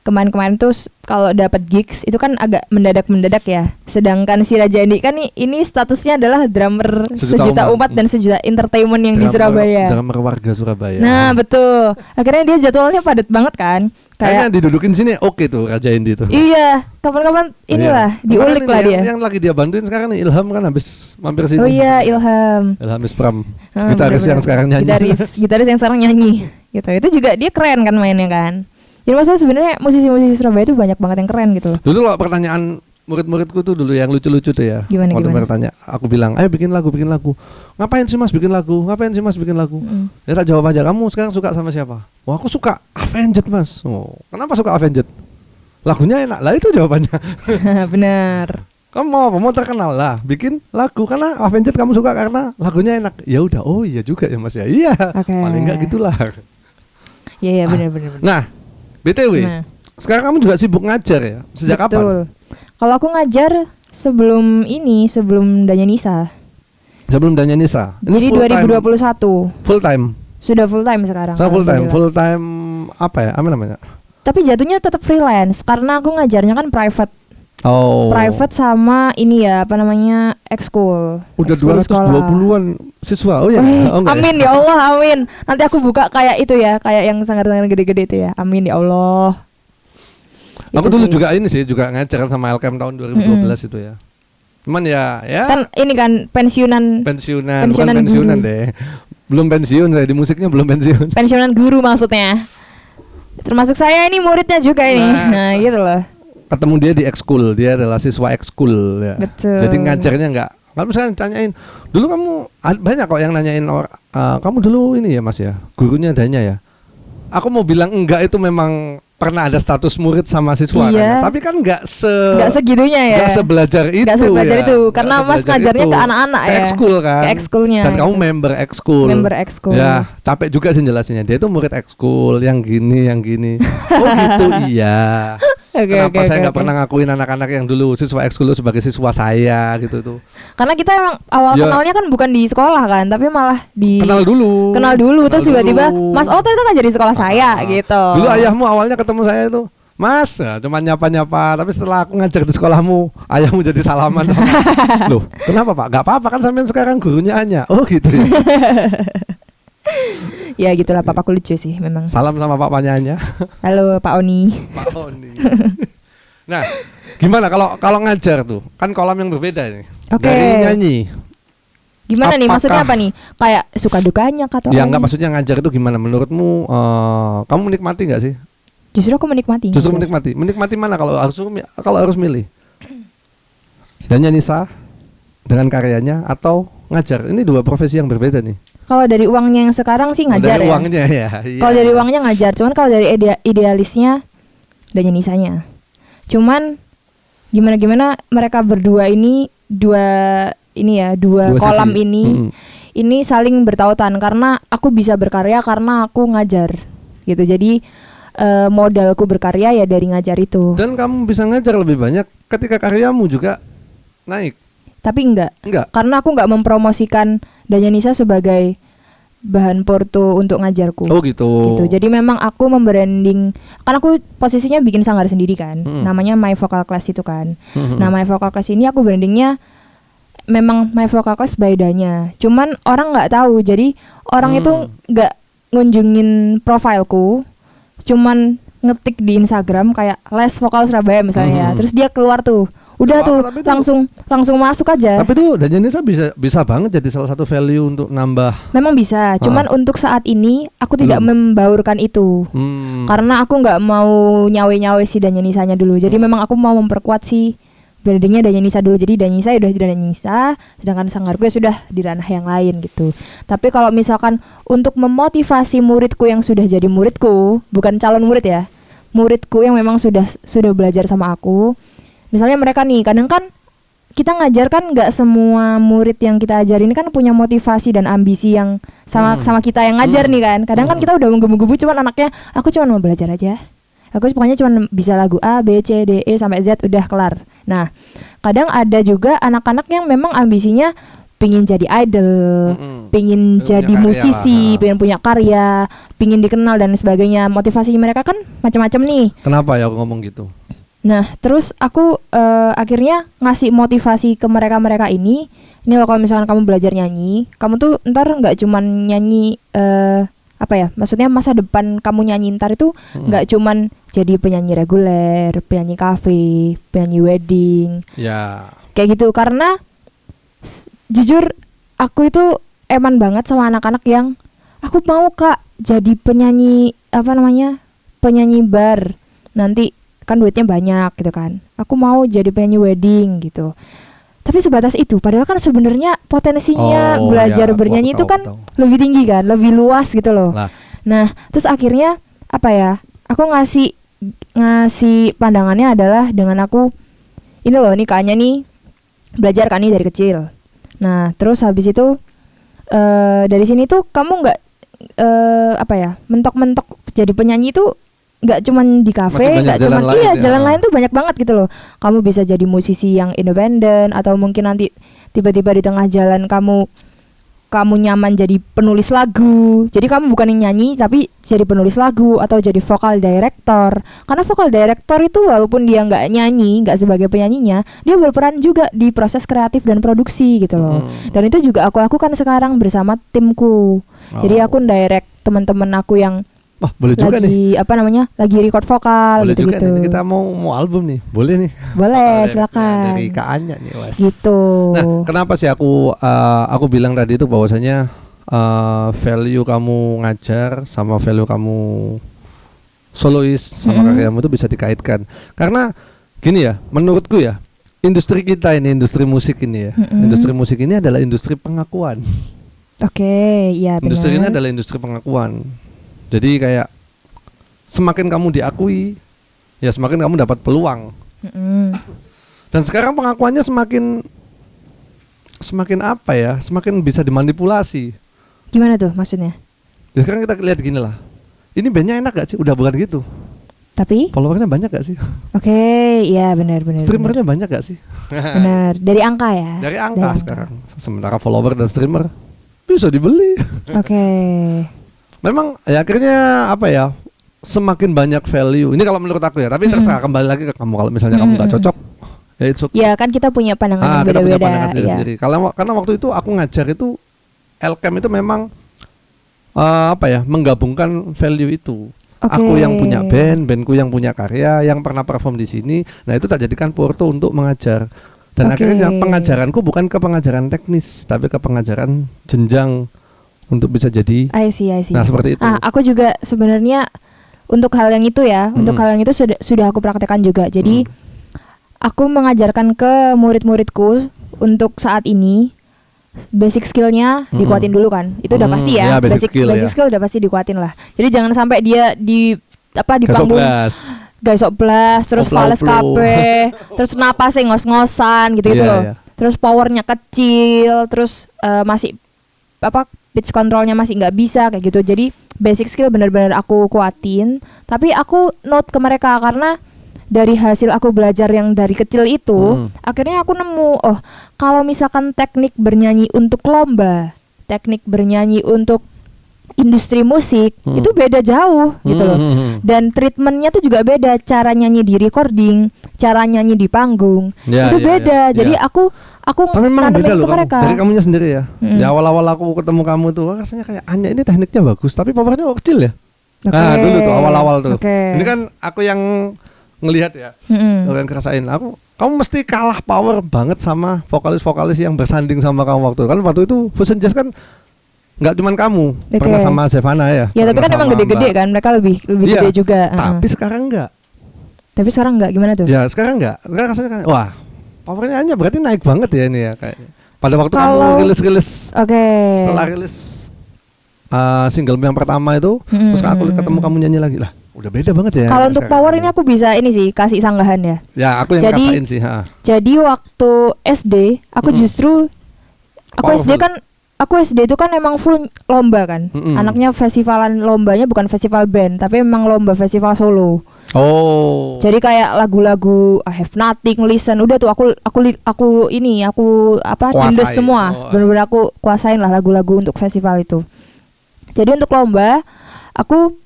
kemarin-kemarin tuh kalau dapat gigs itu kan agak mendadak ya. Sedangkan si Raja Andi kan ini statusnya adalah drummer sejuta umat dan sejuta entertainment yang di Surabaya. Drummer warga Surabaya. Nah, betul. Akhirnya dia jadwalnya padat banget kan. Kayaknya didudukin sini oke tuh Raja Andi tuh. Iya, kapan-kapan inilah diulik lah dia. Yang lagi dia bantuin sekarang nih Ilham kan habis mampir sini. Oh iya, Ilham Ispram. Gitaris yang sekarang nyanyi. Gitaris yang sekarang nyanyi. Gitu. Itu juga dia keren kan mainnya kan. Jadi maksudnya sebenarnya musisi-musisi Surabaya itu banyak banget yang keren gitu loh. Dulu kalau pertanyaan murid-muridku tuh dulu yang lucu-lucu tuh ya. Gimana? Bertanya, aku bilang, ayo bikin lagu. Ngapain sih mas bikin lagu? Ya tak jawab aja, kamu sekarang suka sama siapa? Wah aku suka Avenged mas. Oh, kenapa suka Avenged? Lagunya enak, lah itu jawabannya. Benar. Kamu mau apa? Mau terkenal lah, bikin lagu karena Avenged kamu suka karena lagunya enak. Ya udah, oh iya juga ya mas ya. Iya, paling enggak gitulah. Iya benar. Nah, BTW, sekarang kamu juga sibuk ngajar ya? Sejak kapan? Kalau aku ngajar sebelum Danyanisa. Sebelum Danyanisa. Jadi 2021. Full time. Sudah full time sekarang. Full time apa ya? Apa namanya? Tapi jatuhnya tetap freelance karena aku ngajarnya kan private. Oh. Private sama ini ya, apa namanya, ekskul. Udah 220-an siswa. Oh ya. Amin ya Allah, amin. Nanti aku buka kayak itu ya, kayak yang sangat-sangat gede-gede itu ya. Amin ya Allah. Aku dulu juga juga ngajar sama LKM tahun 2012 itu ya. Cuman ya. Kan ini kan pensiunan deh. Belum pensiun, saya di musiknya belum pensiun. Pensiunan guru maksudnya. Termasuk saya ini muridnya juga ini. Nah, gitu loh. Ketemu dia di ekskul, dia adalah siswa ekskul ya. Betul. Jadi ngajarnya enggak. Kalau misalnya tanyain, dulu kamu banyak kok yang nanyain kamu dulu ini ya Mas ya, gurunya Danya ya. Aku mau bilang enggak itu memang pernah ada status murid sama siswa kan. Tapi kan enggak segitunya ya. Enggak sebelajar itu. Enggak sebelajar itu karena Mas ngajarnya ke anak-anak ya. Ke ekskul kan. Ke ekskulnya. Dan kamu member ekskul. Ya, capek juga sih jelasinnya. Dia itu murid ekskul yang gini. Oh gitu iya. Kenapa saya nggak pernah ngakuin anak-anak yang dulu siswa ekskul sebagai siswa saya gitu tuh? Karena kita emang awal kenalnya kan bukan di sekolah kan, tapi malah di kenal dulu terus tiba-tiba Mas ternyata ngajar di sekolah saya gitu. Dulu ayahmu awalnya ketemu saya itu Mas, cuma nyapa-nyapa, tapi setelah aku ngajar di sekolahmu, ayahmu jadi salaman sama. Loh, kenapa Pak? Gak apa-apa kan sampean sekarang gurunya Anya. Oh gitu ya. Ya gitulah, papaku lucu sih memang. Salam sama papanya Anya. Halo Pak Oni. Nah, gimana kalau ngajar tuh? Kan kolam yang berbeda nih. Dari nyanyi. Gimana nih maksudnya apa nih? Kayak suka dukanya kata ya enggak, maksudnya ngajar itu gimana menurutmu? Kamu menikmati enggak sih? Justru aku menikmati. Menikmati mana kalau harus milih? Danyanisa dengan karyanya atau ngajar? Ini dua profesi yang berbeda nih. Kalau dari uangnya yang sekarang sih ngajar dari uangnya ya. Kalau dari uangnya ngajar, cuman kalau dari idealisnya Danyanisanya. Cuman gimana mereka berdua ini dua kolam sisi. Ini saling bertautan karena aku bisa berkarya karena aku ngajar gitu. Jadi modalku berkarya ya dari ngajar itu. Dan kamu bisa ngajar lebih banyak ketika karyamu juga naik. Tapi enggak. Karena aku enggak mempromosikan Danyanisa sebagai bahan porto untuk ngajarku. Oh gitu. Jadi memang aku membranding, karena aku posisinya bikin sanggar sendiri kan. Namanya My Vocal Class itu kan. Nah, My Vocal Class ini aku brandingnya memang My Vocal Class by Danya. Cuman orang enggak tahu. Jadi orang itu enggak ngunjungin profilku. Cuman ngetik di Instagram kayak Les Vokal Surabaya misalnya. Terus dia keluar tuh. Udah tuh langsung masuk aja. Tapi tuh Danyanisa bisa banget jadi salah satu value untuk nambah. Memang bisa, cuman untuk saat ini aku tidak membaurkan itu. Karena aku nggak mau nyawe-nyawe si Danyanisanya dulu. Jadi memang aku mau memperkuat si brandingnya Danyanisa dulu. Jadi Danyanisa udah di Danyanisa, sedangkan sanggarku ya sudah di ranah yang lain gitu. Tapi kalau misalkan untuk memotivasi muridku yang sudah jadi muridku, bukan calon murid ya, muridku yang memang sudah belajar sama aku. Misalnya mereka nih kadang kan kita ngajar kan nggak semua murid yang kita ajar ini kan punya motivasi dan ambisi yang sama kita yang ngajar nih kan. Kadang kan kita udah menggebu-gebu cuman anaknya aku cuma mau belajar aja. Aku pokoknya cuma bisa lagu A, B, C, D, E sampai Z udah kelar. Nah, kadang ada juga anak-anak yang memang ambisinya pingin jadi idol, pingin jadi musisi, pingin punya karya, pingin dikenal dan sebagainya. Motivasi mereka kan macam-macam nih. Kenapa ya aku ngomong gitu? Nah, terus aku akhirnya ngasih motivasi ke mereka-mereka ini. Ini loh, kalau misalkan kamu belajar nyanyi, kamu tuh ntar nggak cuman nyanyi maksudnya masa depan kamu nyanyi ntar itu nggak cuman jadi penyanyi reguler, penyanyi kafe, penyanyi wedding. Ya. Kayak gitu, karena jujur aku itu eman banget sama anak-anak yang aku mau Kak jadi penyanyi penyanyi bar. Nanti kan duitnya banyak gitu kan. Aku mau jadi penyanyi wedding gitu. Tapi sebatas itu, padahal kan sebenarnya potensinya belajar bernyanyi itu kan lebih tinggi kan, lebih luas gitu loh. Nah, terus akhirnya aku ngasih pandangannya adalah dengan aku ini loh, nih Kaknya nih belajar kan nih dari kecil. Nah, terus habis itu dari sini tuh kamu nggak mentok-mentok jadi penyanyi itu nggak cuman di kafe, nggak cuman jalan lain tuh banyak banget gitu loh. Kamu bisa jadi musisi yang independen atau mungkin nanti tiba-tiba di tengah jalan kamu nyaman jadi penulis lagu. Jadi kamu bukan yang nyanyi tapi jadi penulis lagu atau jadi vokal director. Karena vokal director itu walaupun dia nggak nyanyi, nggak sebagai penyanyinya, dia berperan juga di proses kreatif dan produksi gitu loh. Dan itu juga aku lakukan sekarang bersama timku. Jadi aku direct teman-teman aku yang boleh juga lagi nih. Lagi record vokal boleh gitu-gitu. Juga nih, kita mau album nih. Boleh nih. Boleh, silakan. Dari Kak Anya nih, Was. Gitu. Nah, kenapa sih aku bilang tadi itu bahwasanya value kamu ngajar sama value kamu solois sama karyamu itu bisa dikaitkan. Karena gini ya, menurutku ya, industri kita ini, industri musik ini ya. Industri musik ini adalah industri pengakuan. Oke, iya benar. Industri ini adalah industri pengakuan. Jadi kayak semakin kamu diakui, ya semakin kamu dapat peluang. Dan sekarang pengakuannya semakin semakin bisa dimanipulasi. Gimana tuh maksudnya? Ya sekarang kita lihat gini lah. Ini bandnya enak gak sih? Udah bukan gitu. Tapi followersnya banyak gak sih? Oke, iya benar. Streamernya banyak gak sih? Benar. Dari angka ya? Dari angka sekarang. Sementara follower dan streamer bisa dibeli. Oke. Memang ya akhirnya semakin banyak value. Ini kalau menurut aku ya, tapi terserah kembali lagi ke kamu. Kalau misalnya kamu nggak cocok, ya it's okay. Ya kan kita punya pandangan yang beda-beda. Kita punya pandangan sendiri. Karena waktu itu aku ngajar itu Elcam itu memang menggabungkan value itu. Okay. Aku yang punya bandku yang punya karya, yang pernah perform di sini. Nah itu tak jadikan porto untuk mengajar. Dan akhirnya pengajaranku bukan ke pengajaran teknis, tapi ke pengajaran jenjang untuk bisa jadi. I see. Nah seperti itu. Aku juga sebenarnya untuk hal yang itu ya, untuk hal yang itu sudah aku praktekkan juga. Jadi aku mengajarkan ke murid-muridku untuk saat ini basic skillnya dikuatin dulu kan. Itu udah pasti ya. Basic skill udah pasti dikuatin lah. Jadi jangan sampai dia di panggung gaisok blas, terus fales kabeh, terus napasnya ngos-ngosan gitu loh. Yeah. Terus powernya kecil, terus masih pitch controlnya masih nggak bisa kayak gitu. Jadi basic skill benar-benar aku kuatin. Tapi aku note ke mereka karena dari hasil aku belajar yang dari kecil itu, akhirnya aku nemu, kalau misalkan teknik bernyanyi untuk lomba, teknik bernyanyi untuk industri musik itu beda jauh gitu loh. Dan treatmentnya tuh juga beda, cara nyanyi di recording, cara nyanyi di panggung itu beda. Jadi aku memang beda loh mereka. Dari kamunya sendiri ya. Di awal-awal aku ketemu kamu tuh rasanya kayak Anya ini tekniknya bagus tapi powernya kecil ya. Nah dulu tuh awal-awal tuh. Ini kan aku yang ngelihat ya, yang ngerasain. Kamu mesti kalah power banget sama vokalis-vokalis yang bersanding sama kamu waktu itu Fusion Jazz kan nggak cuman kamu, pernah sama Zevana ya. Ya tapi kan emang gede-gede kan, mereka lebih gede juga. Tapi sekarang enggak. Tapi sekarang enggak, gimana tuh? Ya sekarang enggak. Enggak rasanya kan, wah powernya Anya berarti naik banget ya ini ya kayaknya. Pada waktu kamu rilis. Setelah rilis single yang pertama itu, terus aku ketemu kamu nyanyi lagi lah. Udah beda banget ya. Kalau untuk power ini aku bisa ini sih kasih sanggahan ya. Ya, aku yang ngerasain sih, Jadi waktu SD aku justru aku SD itu kan emang full lomba kan. Anaknya festivalan, lombanya bukan festival band, tapi memang lomba festival solo. Oh. Jadi kayak lagu-lagu I Have Nothing, Listen, udah tuh aku tindes semua. Benar-benar aku kuasain lah lagu-lagu untuk festival itu. Jadi untuk lomba aku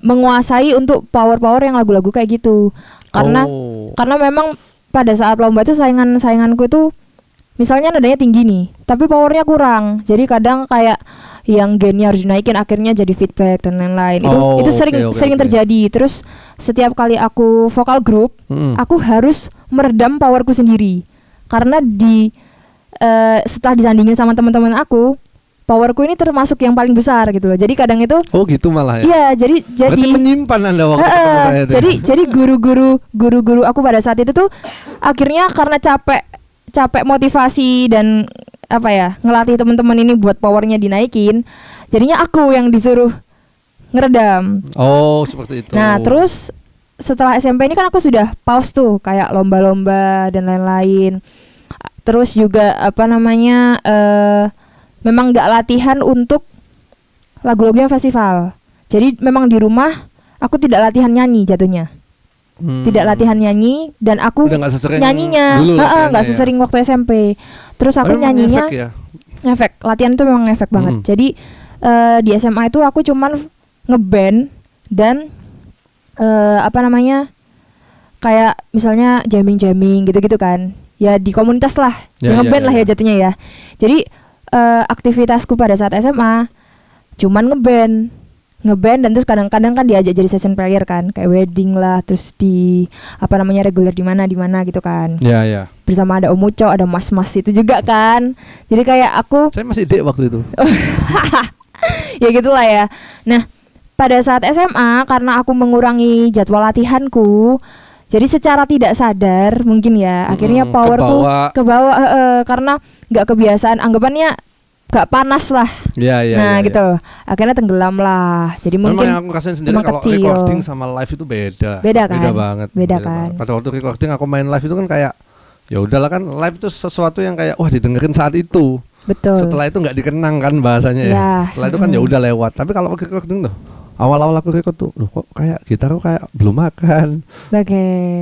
menguasai untuk power yang lagu-lagu kayak gitu. Karena memang pada saat lomba itu sainganku itu misalnya nadanya tinggi nih, tapi powernya kurang. Jadi kadang kayak yang gennya harus dinaikin, akhirnya jadi feedback dan lain-lain. Itu sering terjadi. Terus setiap kali aku vokal grup, aku harus meredam powerku sendiri. Karena setelah disandingin sama teman-teman aku, powerku ini termasuk yang paling besar gitu loh. Jadi kadang itu gitu malah ya. Iya, jadi berarti menyimpan Anda waktu ketemu saya itu. Jadi guru-guru aku pada saat itu tuh akhirnya karena capek motivasi dan ngelatih teman-teman ini buat powernya dinaikin, jadinya aku yang disuruh ngeredam. Seperti itu. Nah, terus setelah SMP ini kan aku sudah pause tuh kayak lomba-lomba dan lain-lain. Terus juga memang nggak latihan untuk lagu-lagunya festival. Jadi memang di rumah aku tidak latihan nyanyi jatuhnya. Tidak latihan nyanyi dan aku nyanyinya nggak sesering waktu SMP. Terus aku nyanyinya ngefek. Latihan itu memang ngefek banget. Jadi di SMA itu aku cuman ngeband dan kayak misalnya jamming gitu-gitu kan. Ya di komunitas lah, ngeband lah ya jatuhnya ya. Jadi aktivitasku pada saat SMA cuman ngeband dan terus kadang-kadang kan diajak jadi session prayer kan, kayak wedding lah, terus di reguler di mana gitu kan. Iya. Bersama ada Om Uco, ada Mas-mas itu juga kan. Jadi kayak saya masih dek waktu itu. Ya gitulah ya. Nah, pada saat SMA karena aku mengurangi jadwal latihanku, jadi secara tidak sadar mungkin ya, akhirnya powerku kebawa karena nggak kebiasaan, anggapannya nggak panas lah. Iya. Gitu. Akhirnya tenggelam lah. Jadi mungkin memang aku rasain sendiri kalau recording sama live itu beda kan? Banget. Beda kan. Pada waktu recording aku main live itu kan kayak ya udahlah kan, live itu sesuatu yang kayak didengerin saat itu. Betul. Setelah itu nggak dikenang kan bahasanya ya. Setelah itu kan ya udah lewat. Tapi kalau recording tuh awal-awal aku record tuh, kok kayak gitar kok kayak belum makan.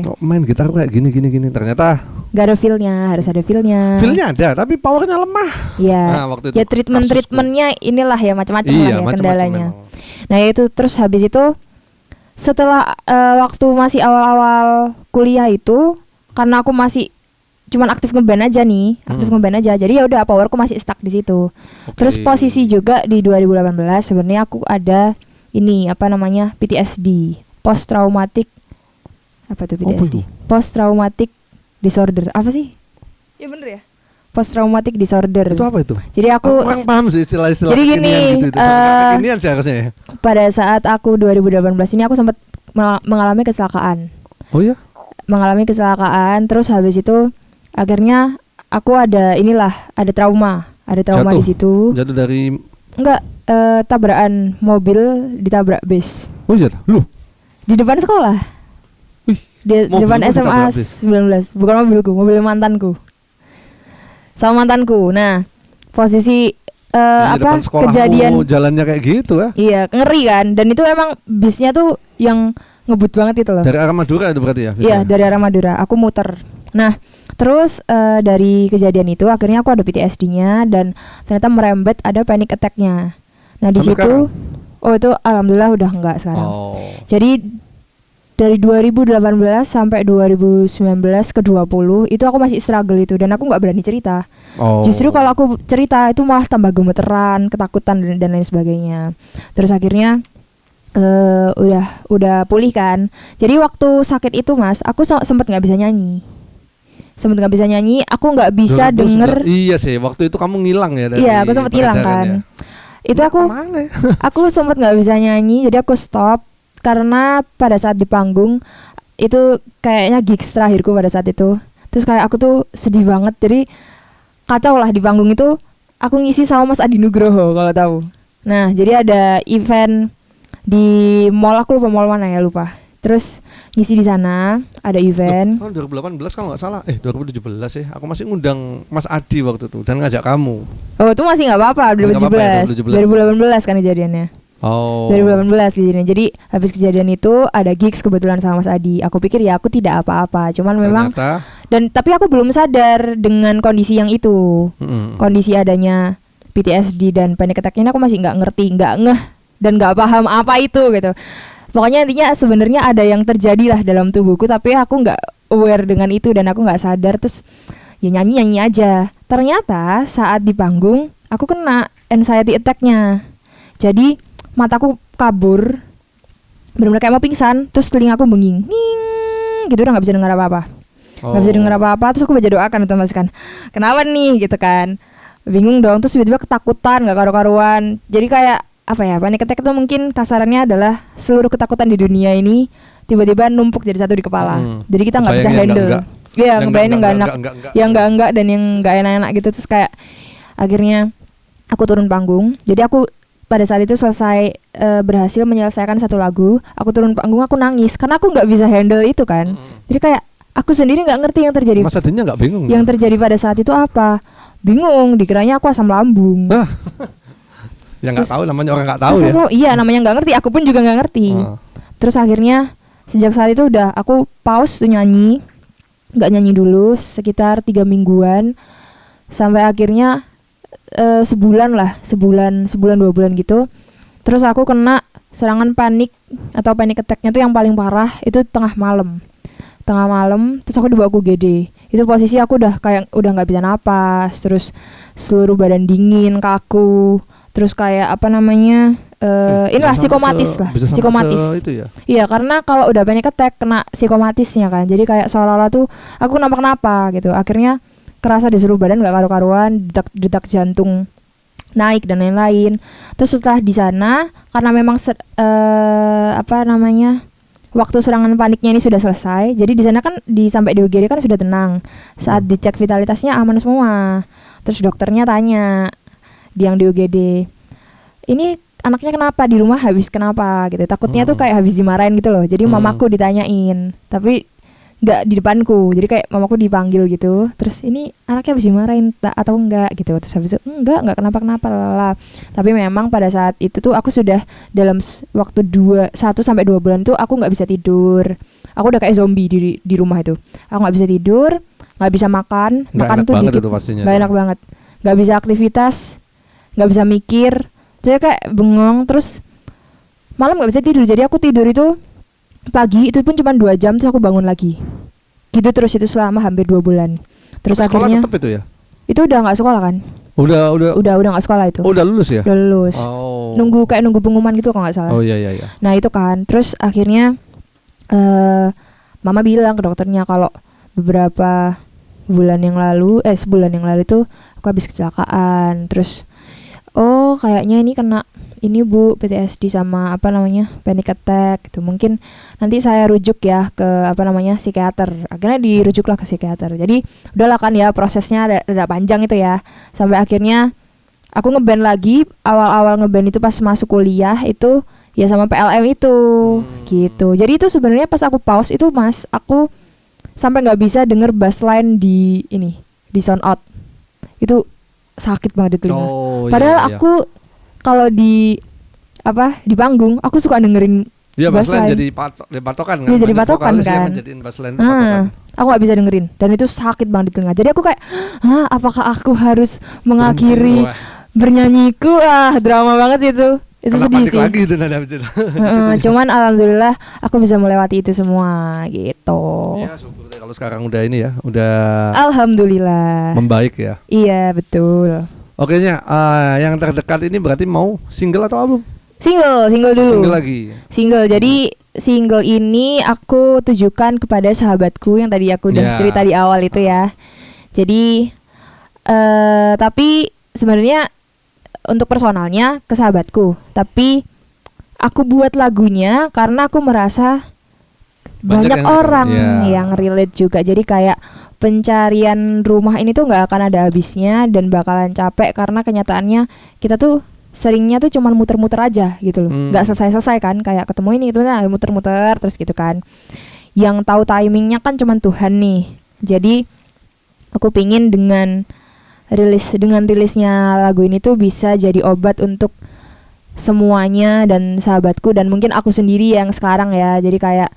Kok main gitar kok kayak gini. Ternyata gak ada feel-nya, harus ada feel-nya. Feel-nya ada, tapi powernya lemah. Iya. Nah, waktu itu ya treatmentnya inilah ya macam-macam lah ya kendalanya. Nah itu terus habis itu setelah waktu masih awal-awal kuliah itu, karena aku masih cuman aktif ngeband aja nih, jadi ya udah powerku masih stuck di situ. Terus posisi juga di 2018 sebenarnya aku ada ini PTSD, post traumatic PTSD, post traumatic disorder, apa sih? Ya bener ya, post traumatic disorder. Itu apa itu? Jadi aku kurang paham sih istilah-istilah. Jadi gini, kekinian sih harusnya. Pada saat aku 2018 ini aku sempat mengalami kecelakaan. Oh ya? Mengalami kecelakaan, terus habis itu akhirnya aku ada trauma di situ. Jatuh dari tabrakan mobil, ditabrak bis. Oh iya, lu? Di depan sekolah. Di depan SMA 19. Bukan mobilku, mobil mantanku. Sama mantanku. Nah, posisi kejadian jalannya kayak gitu ya. Iya, ngeri kan. Dan itu emang bisnya tuh yang ngebut banget itu loh. Dari arah Madura itu berarti ya? Iya, dari arah Madura. Aku muter. Nah, terus dari kejadian itu akhirnya aku ada PTSD-nya dan ternyata merembet ada panic attack-nya. Nah di situ, itu alhamdulillah udah enggak sekarang. Jadi dari 2018 sampai 2019 ke 20 itu aku masih struggle itu dan aku nggak berani cerita. Justru kalau aku cerita itu malah tambah gemeteran, ketakutan dan lain sebagainya. Terus akhirnya udah pulih kan. Jadi waktu sakit itu Mas, aku sempat nggak bisa nyanyi. Aku nggak bisa denger. Iya sih, waktu itu kamu ngilang ya dari. Iya, aku sempat hilang kan. Itu aku sempat nggak bisa nyanyi, jadi aku stop karena pada saat di panggung itu kayaknya gigs terakhirku pada saat itu. Terus kayak aku tuh sedih banget, jadi kacau lah di panggung itu. Aku ngisi sama Mas Adi Nugroho kalau tahu. Nah, jadi ada event Di mall, aku lupa mall mana ya, lupa. Terus ngisi di sana, ada event. Tahun 2018 kalau nggak salah, 2017 ya. Aku masih ngundang Mas Adi waktu itu dan ngajak kamu. Oh, itu masih nggak apa-apa, 2017. 2018 kan kejadiannya. Oh. 2018 kejadiannya. Jadi habis kejadian itu ada gigs kebetulan sama Mas Adi. Aku pikir ya aku tidak apa-apa, cuman memang tapi aku belum sadar dengan kondisi yang itu. Kondisi adanya PTSD dan panic attack ini aku masih nggak ngerti, nggak ngeh dan nggak paham apa itu gitu. Pokoknya intinya sebenarnya ada yang terjadi lah dalam tubuhku, tapi aku nggak aware dengan itu dan aku nggak sadar. Terus ya nyanyi aja. Ternyata saat di panggung aku kena anxiety attack-nya. Jadi mataku kabur, benar-benar kayak mau pingsan. Terus telingaku benging, gitu, udah nggak bisa dengar apa-apa. Nggak bisa dengar apa-apa. Terus aku baca doa kan otomatis kan, kenapa nih gitu kan, bingung dong. Terus tiba-tiba ketakutan nggak karu-karuan. Jadi kayak apa ya, panic attack itu mungkin kasarannya adalah seluruh ketakutan di dunia ini tiba-tiba numpuk jadi satu di kepala. Jadi kita nggak bisa handle. Iya, ngebayangin nggak enak, yang enggak dan yang nggak enak-enak gitu. Terus kayak akhirnya aku turun panggung. Jadi aku pada saat itu selesai berhasil menyelesaikan satu lagu. Aku turun panggung, aku nangis karena aku nggak bisa handle itu kan. Jadi kayak aku sendiri nggak ngerti yang terjadi. Mas Adinya nggak bingung? Yang terjadi pada saat itu apa? Bingung. Dikiranya aku asam lambung. Yang nggak tahu, namanya orang nggak tahu ya. Iya, namanya nggak ngerti. Aku pun juga nggak ngerti. Terus akhirnya sejak saat itu udah aku pause tuh nyanyi, nggak nyanyi dulu sekitar 3 mingguan sampai akhirnya sebulan 2 bulan gitu. Terus aku kena serangan panik atau panic attack-nya tuh yang paling parah itu tengah malam. Terus aku dibawa ke UGD. Itu posisi aku udah nggak bisa napas, terus seluruh badan dingin, kaku. Terus kayak apa namanya, inilah psikomatis lah, psikomatis. Itu ya? Iya, karena kalau udah panic attack kena psikomatisnya kan, jadi kayak seolah-olah tuh aku kenapa gitu. Akhirnya kerasa di seluruh badan nggak karu-karuan, detak jantung naik dan lain-lain. Terus setelah di sana, karena memang waktu serangan paniknya ini sudah selesai, jadi di sana kan sampai di UGD kan sudah tenang. Saat dicek vitalitasnya aman semua. Terus dokternya tanya, yang di UGD, ini anaknya kenapa, di rumah habis kenapa gitu. Takutnya tuh kayak habis dimarahin gitu loh. Jadi mamaku ditanyain, tapi nggak di depanku. Jadi kayak mamaku dipanggil gitu. Terus ini anaknya habis dimarahin atau enggak gitu. Terus habis itu enggak kenapa-kenapa lah. Tapi memang pada saat itu tuh aku sudah dalam waktu 1 sampai 2 bulan tuh aku nggak bisa tidur. Aku udah kayak zombie di rumah itu. Aku nggak bisa tidur, nggak bisa makan tuh dikit. Nggak enak banget. Nggak bisa aktivitas, nggak bisa mikir, jadi kayak bengong. Terus malam nggak bisa tidur, jadi aku tidur itu pagi itu pun cuma 2 jam, terus aku bangun lagi gitu. Terus itu selama hampir 2 bulan. Terus tapi akhirnya tetap itu ya? Itu udah nggak sekolah kan? Udah nggak sekolah itu. Udah lulus ya? Udah lulus. Nunggu pengumuman gitu kalau nggak salah. Oh iya. Nah itu kan, terus akhirnya mama bilang ke dokternya kalau beberapa sebulan yang lalu tuh aku habis kecelakaan. Terus kayaknya ini kena ini Bu, PTSD sama panic attack gitu. Mungkin nanti saya rujuk ya ke psikiater. Akhirnya dirujuklah ke psikiater. Jadi udahlah kan ya, prosesnya ada panjang itu ya. Sampai akhirnya aku ngeband lagi. Awal-awal ngeband itu pas masuk kuliah itu ya sama PLM itu gitu. Jadi itu sebenarnya pas aku pause itu aku sampai nggak bisa denger bass line di sound out. Itu sakit banget di telinga. Padahal aku kalau di panggung aku suka dengerin bass line. Jadi patokan kan? Iya, jadi patokan kan. Aku nggak bisa dengerin dan itu sakit banget di telinga. Jadi aku kayak, apakah aku harus mengakhiri bernyanyiku? Drama banget itu. Itu sedih sih. Lagi itu cuman alhamdulillah aku bisa melewati itu semua gitu. Ya syukur deh kalau sekarang udah ini ya, udah alhamdulillah membaik ya. Iya betul. Oke nya, yang terdekat ini berarti mau single atau album? Single dulu. Single lagi. Single. Jadi single ini aku tujukan kepada sahabatku yang tadi aku udah cerita di awal itu ya. Jadi tapi sebenarnya untuk personalnya ke sahabatku, tapi aku buat lagunya karena aku merasa banyak orang yang relate juga. Jadi kayak pencarian rumah ini tuh nggak akan ada habisnya dan bakalan capek karena kenyataannya kita tuh seringnya tuh cuman muter-muter aja gitu loh. Nggak selesai-selesai kan, kayak ketemu ini itu nah muter-muter terus gitu kan. Yang tahu timingnya kan cuman Tuhan nih. Jadi aku pingin dengan rilisnya lagu ini tuh bisa jadi obat untuk semuanya dan sahabatku dan mungkin aku sendiri yang sekarang ya. Jadi kayak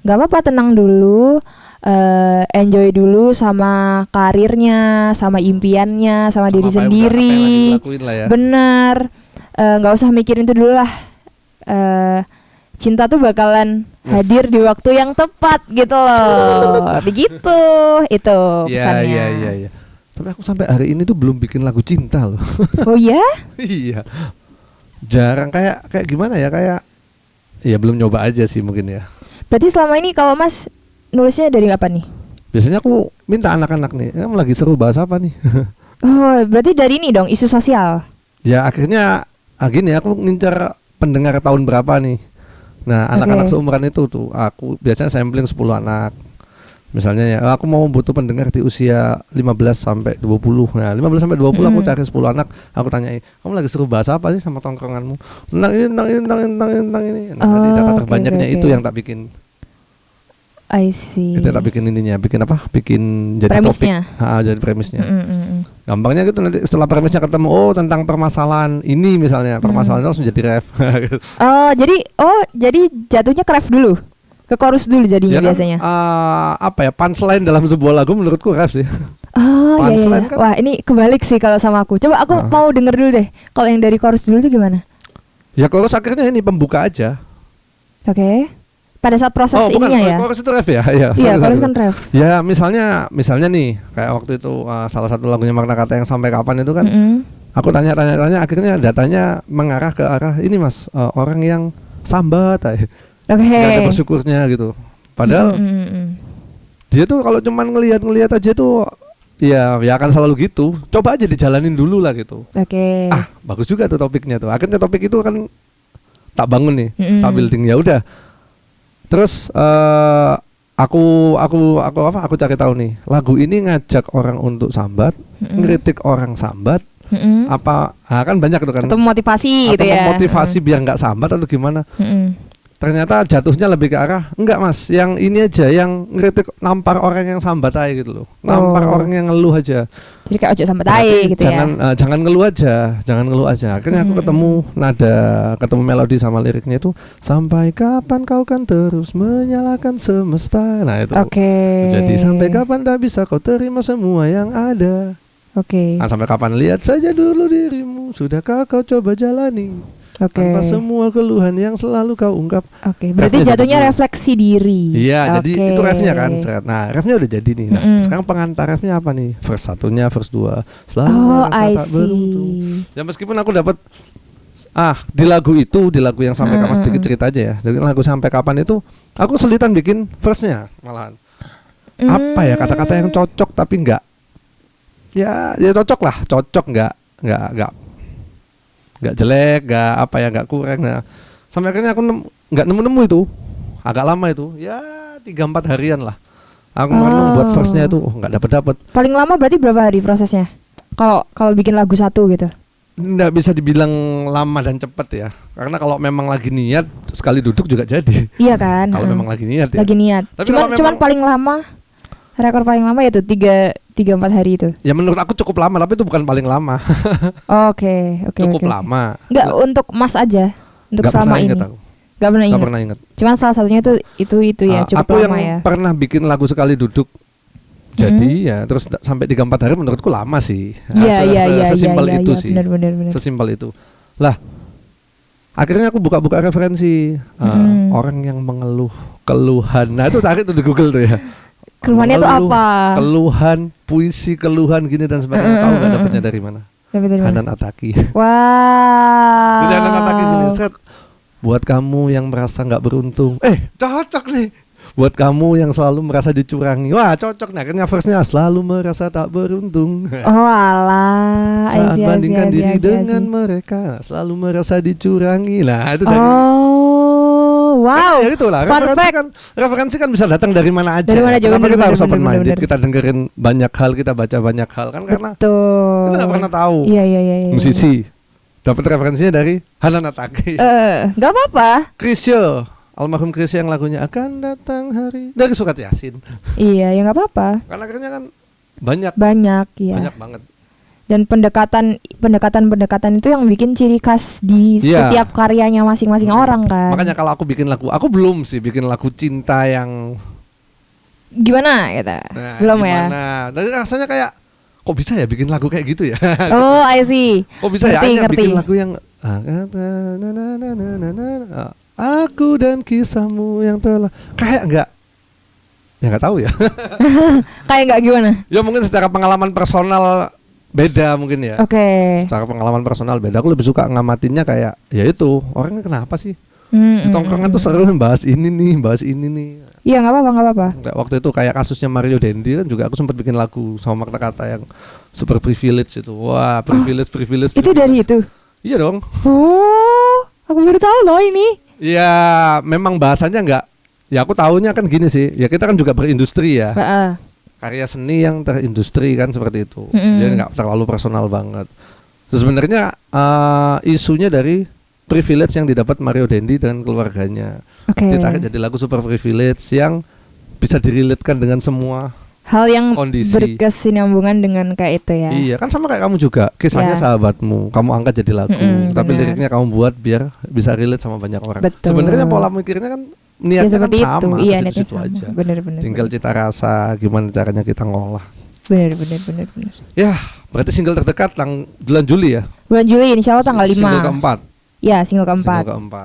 nggak apa-apa, tenang dulu, enjoy dulu sama karirnya, sama impiannya, sama diri sendiri. Ya. Bener, nggak usah mikirin itu dulu lah. Cinta tuh bakalan hadir di waktu yang tepat gitu loh. Begitu itu pesannya. Iya. Tapi aku sampai hari ini tuh belum bikin lagu cinta loh. Oh ya? Iya. Jarang, kayak gimana ya, kayak ya belum nyoba aja sih mungkin ya. Berarti selama ini kalau Mas nulisnya dari apa nih? Biasanya aku minta anak-anak nih, kamu lagi seru bahas apa nih? Oh, berarti dari ini dong, isu sosial. Ya akhirnya gini, aku ngincar pendengar tahun berapa nih. Nah anak-anak seumuran itu tuh aku biasanya sampling 10 anak. Misalnya ya aku mau butuh pendengar di usia 15 sampai 20. Nah 15 sampai 20 aku cari 10 anak. Aku tanyain, kamu lagi seru bahas apa sih sama tongkronganmu? Tentang ini. Nah di data terbanyaknya itu yang tak bikin. I see. Kita tak bikin ininya, bikin apa? Bikin jadi premisnya. Topik. Jadi premisnya. Gampangnya gitu, nanti setelah premisnya ketemu, tentang permasalahan ini misalnya, permasalahan itu langsung jadi ref. jadi jatuhnya ke ref dulu. Ke chorus dulu jadinya ya biasanya. Apa ya? Punchline dalam sebuah lagu menurutku ref sih. Oh iya. Kan? Wah, ini kebalik sih kalau sama aku. Coba aku mau denger dulu deh. Kalau yang dari chorus dulu tuh gimana? Ya chorus akhirnya ini pembuka aja. Oke. Pada saat proses ininya ya. Chorus itu ref ya? Iya, chorus kan ref. Ya misalnya nih kayak waktu itu salah satu lagunya Magna Carta yang Sampai Kapan itu kan, aku tanya akhirnya datanya mengarah ke arah ini Mas, orang yang sambat aja. Gak ada bersyukurnya gitu. Padahal dia tuh kalau cuman ngelihat aja tuh ya akan selalu gitu. Coba aja dijalanin dulu lah gitu. Oke. Bagus juga tuh topiknya tuh. Akhirnya topik itu kan tak bangun nih, tak building, ya udah. Terus aku cari tahu nih, lagu ini ngajak orang untuk sambat, ngeritik orang sambat, kan banyak tuh kan. Atau motivasi gitu ya. Motivasi biar nggak sambat atau gimana. Ternyata jatuhnya lebih ke arah enggak Mas, yang ini aja, yang ngeritik, nampar orang yang sambat aja gitu loh. Nampar orang yang ngeluh aja. Jadi kayak ojo sambat aja gitu jangan ngeluh aja. Akhirnya aku ketemu melodi sama liriknya itu, sampai kapan kau kan terus menyalahkan semesta. Nah itu. Jadi sampai kapan tak bisa kau terima semua yang ada. Nah, sampai kapan lihat saja dulu dirimu, sudahkah kau coba jalani? Tanpa semua keluhan yang selalu kau ungkap. Berarti jatuhnya refleksi diri. Iya, jadi itu refnya kan. Nah, refnya udah jadi nih. Nah, sekarang pengantar refnya apa nih? Verse 1-nya, verse 2. Selalu merasa tak beruntung. Ya meskipun aku dapat di lagu yang Sampai Kapan, sedikit cerita aja ya. Jadi lagu Sampai Kapan itu aku selitan bikin verse-nya malahan. Apa ya, kata-kata yang cocok tapi enggak. Ya cocok nggak jelek, nggak kurang. Nah, sampai akhirnya aku nggak nemu itu, agak lama itu, ya 3-4 harian lah. Aku buat verse-nya itu, nggak dapet. Paling lama berarti berapa hari prosesnya? Kalau bikin lagu satu gitu? Nggak bisa dibilang lama dan cepet ya, karena kalau memang lagi niat sekali duduk juga jadi. Iya kan? Kalau memang lagi niat ya. Lagi niat. Tapi cuman paling lama, rekor paling lama yaitu 3-4 hari itu. Ya menurut aku cukup lama, tapi itu bukan paling lama. Oke. Cukup lama. Enggak untuk Mas aja, untuk selama ini. Gak pernah ingat. Cuman salah satunya itu ya cukup lama ya. Aku yang pernah bikin lagu sekali duduk jadi ya terus sampai 3-4 hari menurutku lama sih. Iya. Sesimpel itu sih. Benar. Sesimpel itu. Lah, akhirnya aku buka referensi orang yang mengeluh keluhan. Nah itu tarik tuh di Google tuh ya. Keluhannya itu apa? Keluhan, puisi keluhan gini dan sebagainya. Tahu nggak dapetnya dari mana? Hanan Ataki. Wow. Jadi Hanan Ataki gini, buat kamu yang merasa nggak beruntung. Cocok nih. Buat kamu yang selalu merasa dicurangi. Wah cocok. Nah akhirnya verse-nya selalu merasa tak beruntung. Oh alah. Saat bandingkan diri dengan mereka, selalu merasa dicurangi. Nah itu dari. Wow. Ya itulah, referensi kan bisa datang dari mana aja. Kenapa kita harus open minded? Kita dengerin banyak hal, kita baca banyak hal kan, karena kita nggak pernah tahu. Iya. Musisi Dapat referensinya dari Hananatake. Gak apa-apa. Chrisye, almarhum Chrisye yang lagunya akan datang hari dari surat Yasin. Iya, ya nggak apa-apa. Karena akhirnya kan banyak ya. Banyak banget. Dan pendekatan itu yang bikin ciri khas di setiap karyanya masing-masing orang kan. Makanya kalau aku bikin lagu, aku belum sih bikin lagu cinta yang gimana gitu. Belum gimana? ya. Tapi rasanya kayak kok bisa ya bikin lagu kayak gitu ya? Oh, I see. Kok bisa ya bikin lagu yang aku dan kisahmu yang telah kayak enggak tahu ya. Kayak enggak gimana? Ya mungkin secara pengalaman personal beda mungkin ya. Oke. Secara pengalaman personal beda. Aku lebih suka ngamatinnya kayak ya itu orangnya kenapa sih? Di tongkrongan tuh seru bahas ini nih. Iya nggak apa-apa. Waktu itu kayak kasusnya Mario Dendi kan juga aku sempat bikin lagu sama Magna Carta yang super privilege itu. Wah privilege. Itu dari itu? Iya dong. Oh, aku baru tahu loh ini. Ya memang bahasanya nggak. Ya aku tahunya kan gini sih. Ya kita kan juga berindustri ya. Karya seni yang terindustri kan seperti itu. Jadi nggak terlalu personal banget. Terus sebenarnya isunya dari privilege yang didapat Mario Dendi dan keluarganya. Ditarik jadi lagu super privilege yang bisa direlatekan dengan semua hal yang kondisi. Berkesinambungan dengan kayak itu ya. Iya kan sama kayak kamu juga. Kisahnya sahabatmu kamu angkat jadi lagu, tapi liriknya kamu buat biar bisa relate sama banyak orang. Sebenarnya pola mikirnya kan niatnya kan sama, iya, niatnya sama. Aja. Bener. Tinggal cita rasa gimana caranya kita ngolah. Bener. Ya berarti single terdekat bulan Juli ya. Bulan Juli insya Allah tanggal 5. Single keempat. Ya, single keempat.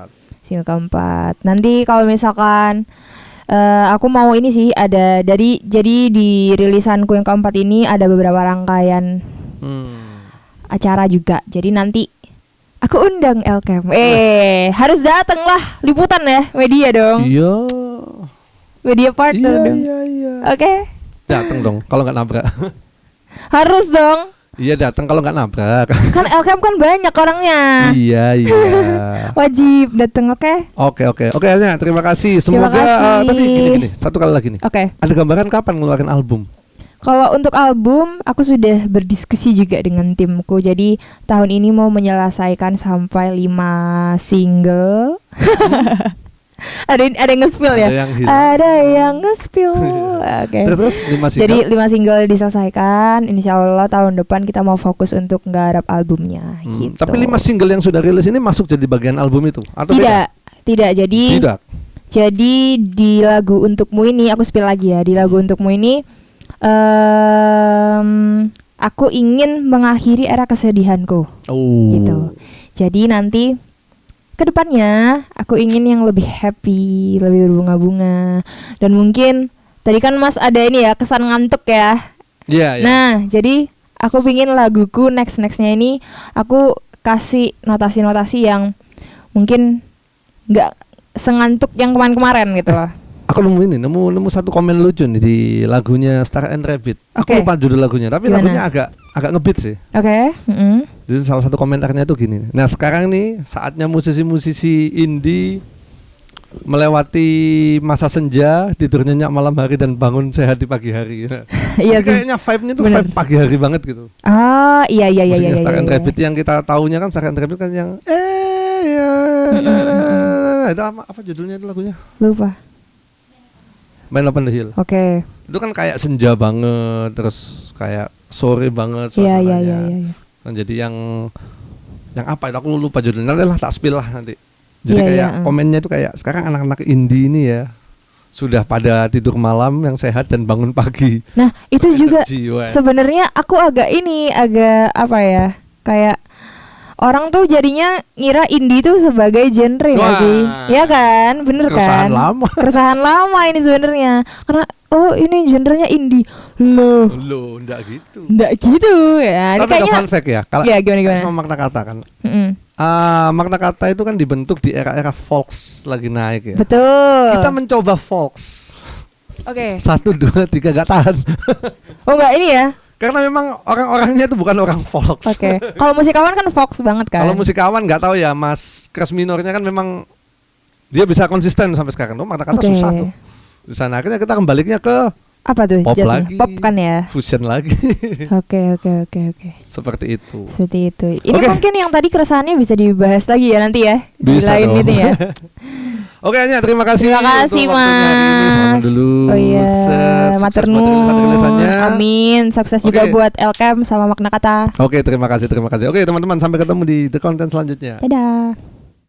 Nanti kalau misalkan aku mau ini sih jadi di rilisanku yang keempat ini ada beberapa rangkaian acara juga. Jadi nanti aku undang Elkem. Harus dateng lah, liputan ya, media dong. Iya. Media partner dong. Iya. Oke. Dateng dong, kalau nggak nabrak. Harus dong. Iya datang kalau nggak nabrak. Kan Elkem kan banyak orangnya. Iya. Wajib datang, oke? Oke, Anya, terima kasih. Semoga tapi gini, satu kali lagi nih. Oke. Ada gambaran kapan ngeluarin album? Kalau untuk album, aku sudah berdiskusi juga dengan timku. Jadi tahun ini mau menyelesaikan sampai 5 single. Ada yang nge-spill ya? Ada yang nge-spill. Oke. Terus 5 single. Jadi 5 single diselesaikan. Insya Allah tahun depan kita mau fokus untuk nggarap albumnya gitu. Tapi 5 single yang sudah rilis ini masuk jadi bagian album itu? Atau Tidak. Jadi di lagu Untukmu ini, aku spill lagi ya. Di lagu Untukmu ini aku ingin mengakhiri era kesedihanku. Gitu. Jadi nanti kedepannya aku ingin yang lebih happy, lebih berbunga-bunga. Dan mungkin tadi kan Mas ada ini ya, kesan ngantuk ya. Iya. Nah jadi aku pingin laguku nextnya ini aku kasih notasi-notasi yang mungkin nggak sengantuk yang kemarin gitu loh. Aku nemu satu komen lucu nih di lagunya Star and Rabbit. Aku lupa judul lagunya, tapi lagunya agak ngebeat sih. Oke. Jadi salah satu komentarnya tuh gini. Nah sekarang nih saatnya musisi-musisi indie melewati masa senja, tidur nyenyak malam hari dan bangun sehat di pagi hari. Iya sih. Kayaknya vibe-nya tuh vibe pagi hari banget gitu. Iya. Star and Rabbit yang kita taunya kan Star and Rabbit kan yang itu apa judulnya itu lagunya? Lupa. Man Upon the Hill. Oke. Itu kan kayak senja banget, terus kayak sore banget suasananya. Iya. Nah, jadi yang apa itu aku lupa judulnya. Nanti lah tak spill lah nanti. Jadi kayak komennya itu kayak sekarang anak-anak indie ini ya sudah pada tidur malam yang sehat dan bangun pagi. Nah, itu juga sebenarnya aku agak apa ya? Kayak orang tuh jadinya ngira indie tuh sebagai genre nggak sih? Ya kan, bener kan? Keresahan lama ini sebenarnya. Karena ini genrenya indie. Loh, enggak gitu. Enggak gitu ya. Tapi kayaknya fun fact ya. Kalau gimana? Sama Magna Carta kan. Magna Carta itu kan dibentuk di era-era folks lagi naik ya. Betul. Kita mencoba folks. Oke. 1, 2, 3 gak tahan. Oh enggak ini ya? Karena memang orang-orangnya itu bukan orang folks. Oke. Kalau musikawan kan folks banget kan. Kalau musikawan nggak tahu ya, Mas Kres Minornya kan memang dia bisa konsisten sampai sekarang. Magna Carta susah tuh. Di sana akhirnya kita kembaliknya ke Apa tuh? Pop jatuhnya? lagi. Pop kan ya. Fusion lagi. Oke. Seperti itu. Seperti itu. Ini Oke. mungkin yang tadi keresahannya bisa dibahas lagi ya nanti ya. Bisa di lain dong. gitu ya. Oke, Anya, terima kasih. Terima kasih, untuk waktunya hari ini. Salaman Mas. dulu. Oh iya, Sukses matur buat rilisan-rilisannya. Amin. Sukses juga Oke. buat Elkem sama Makna Kata. Oke, terima kasih. Oke, teman-teman, sampai ketemu di The Content selanjutnya. Dadah.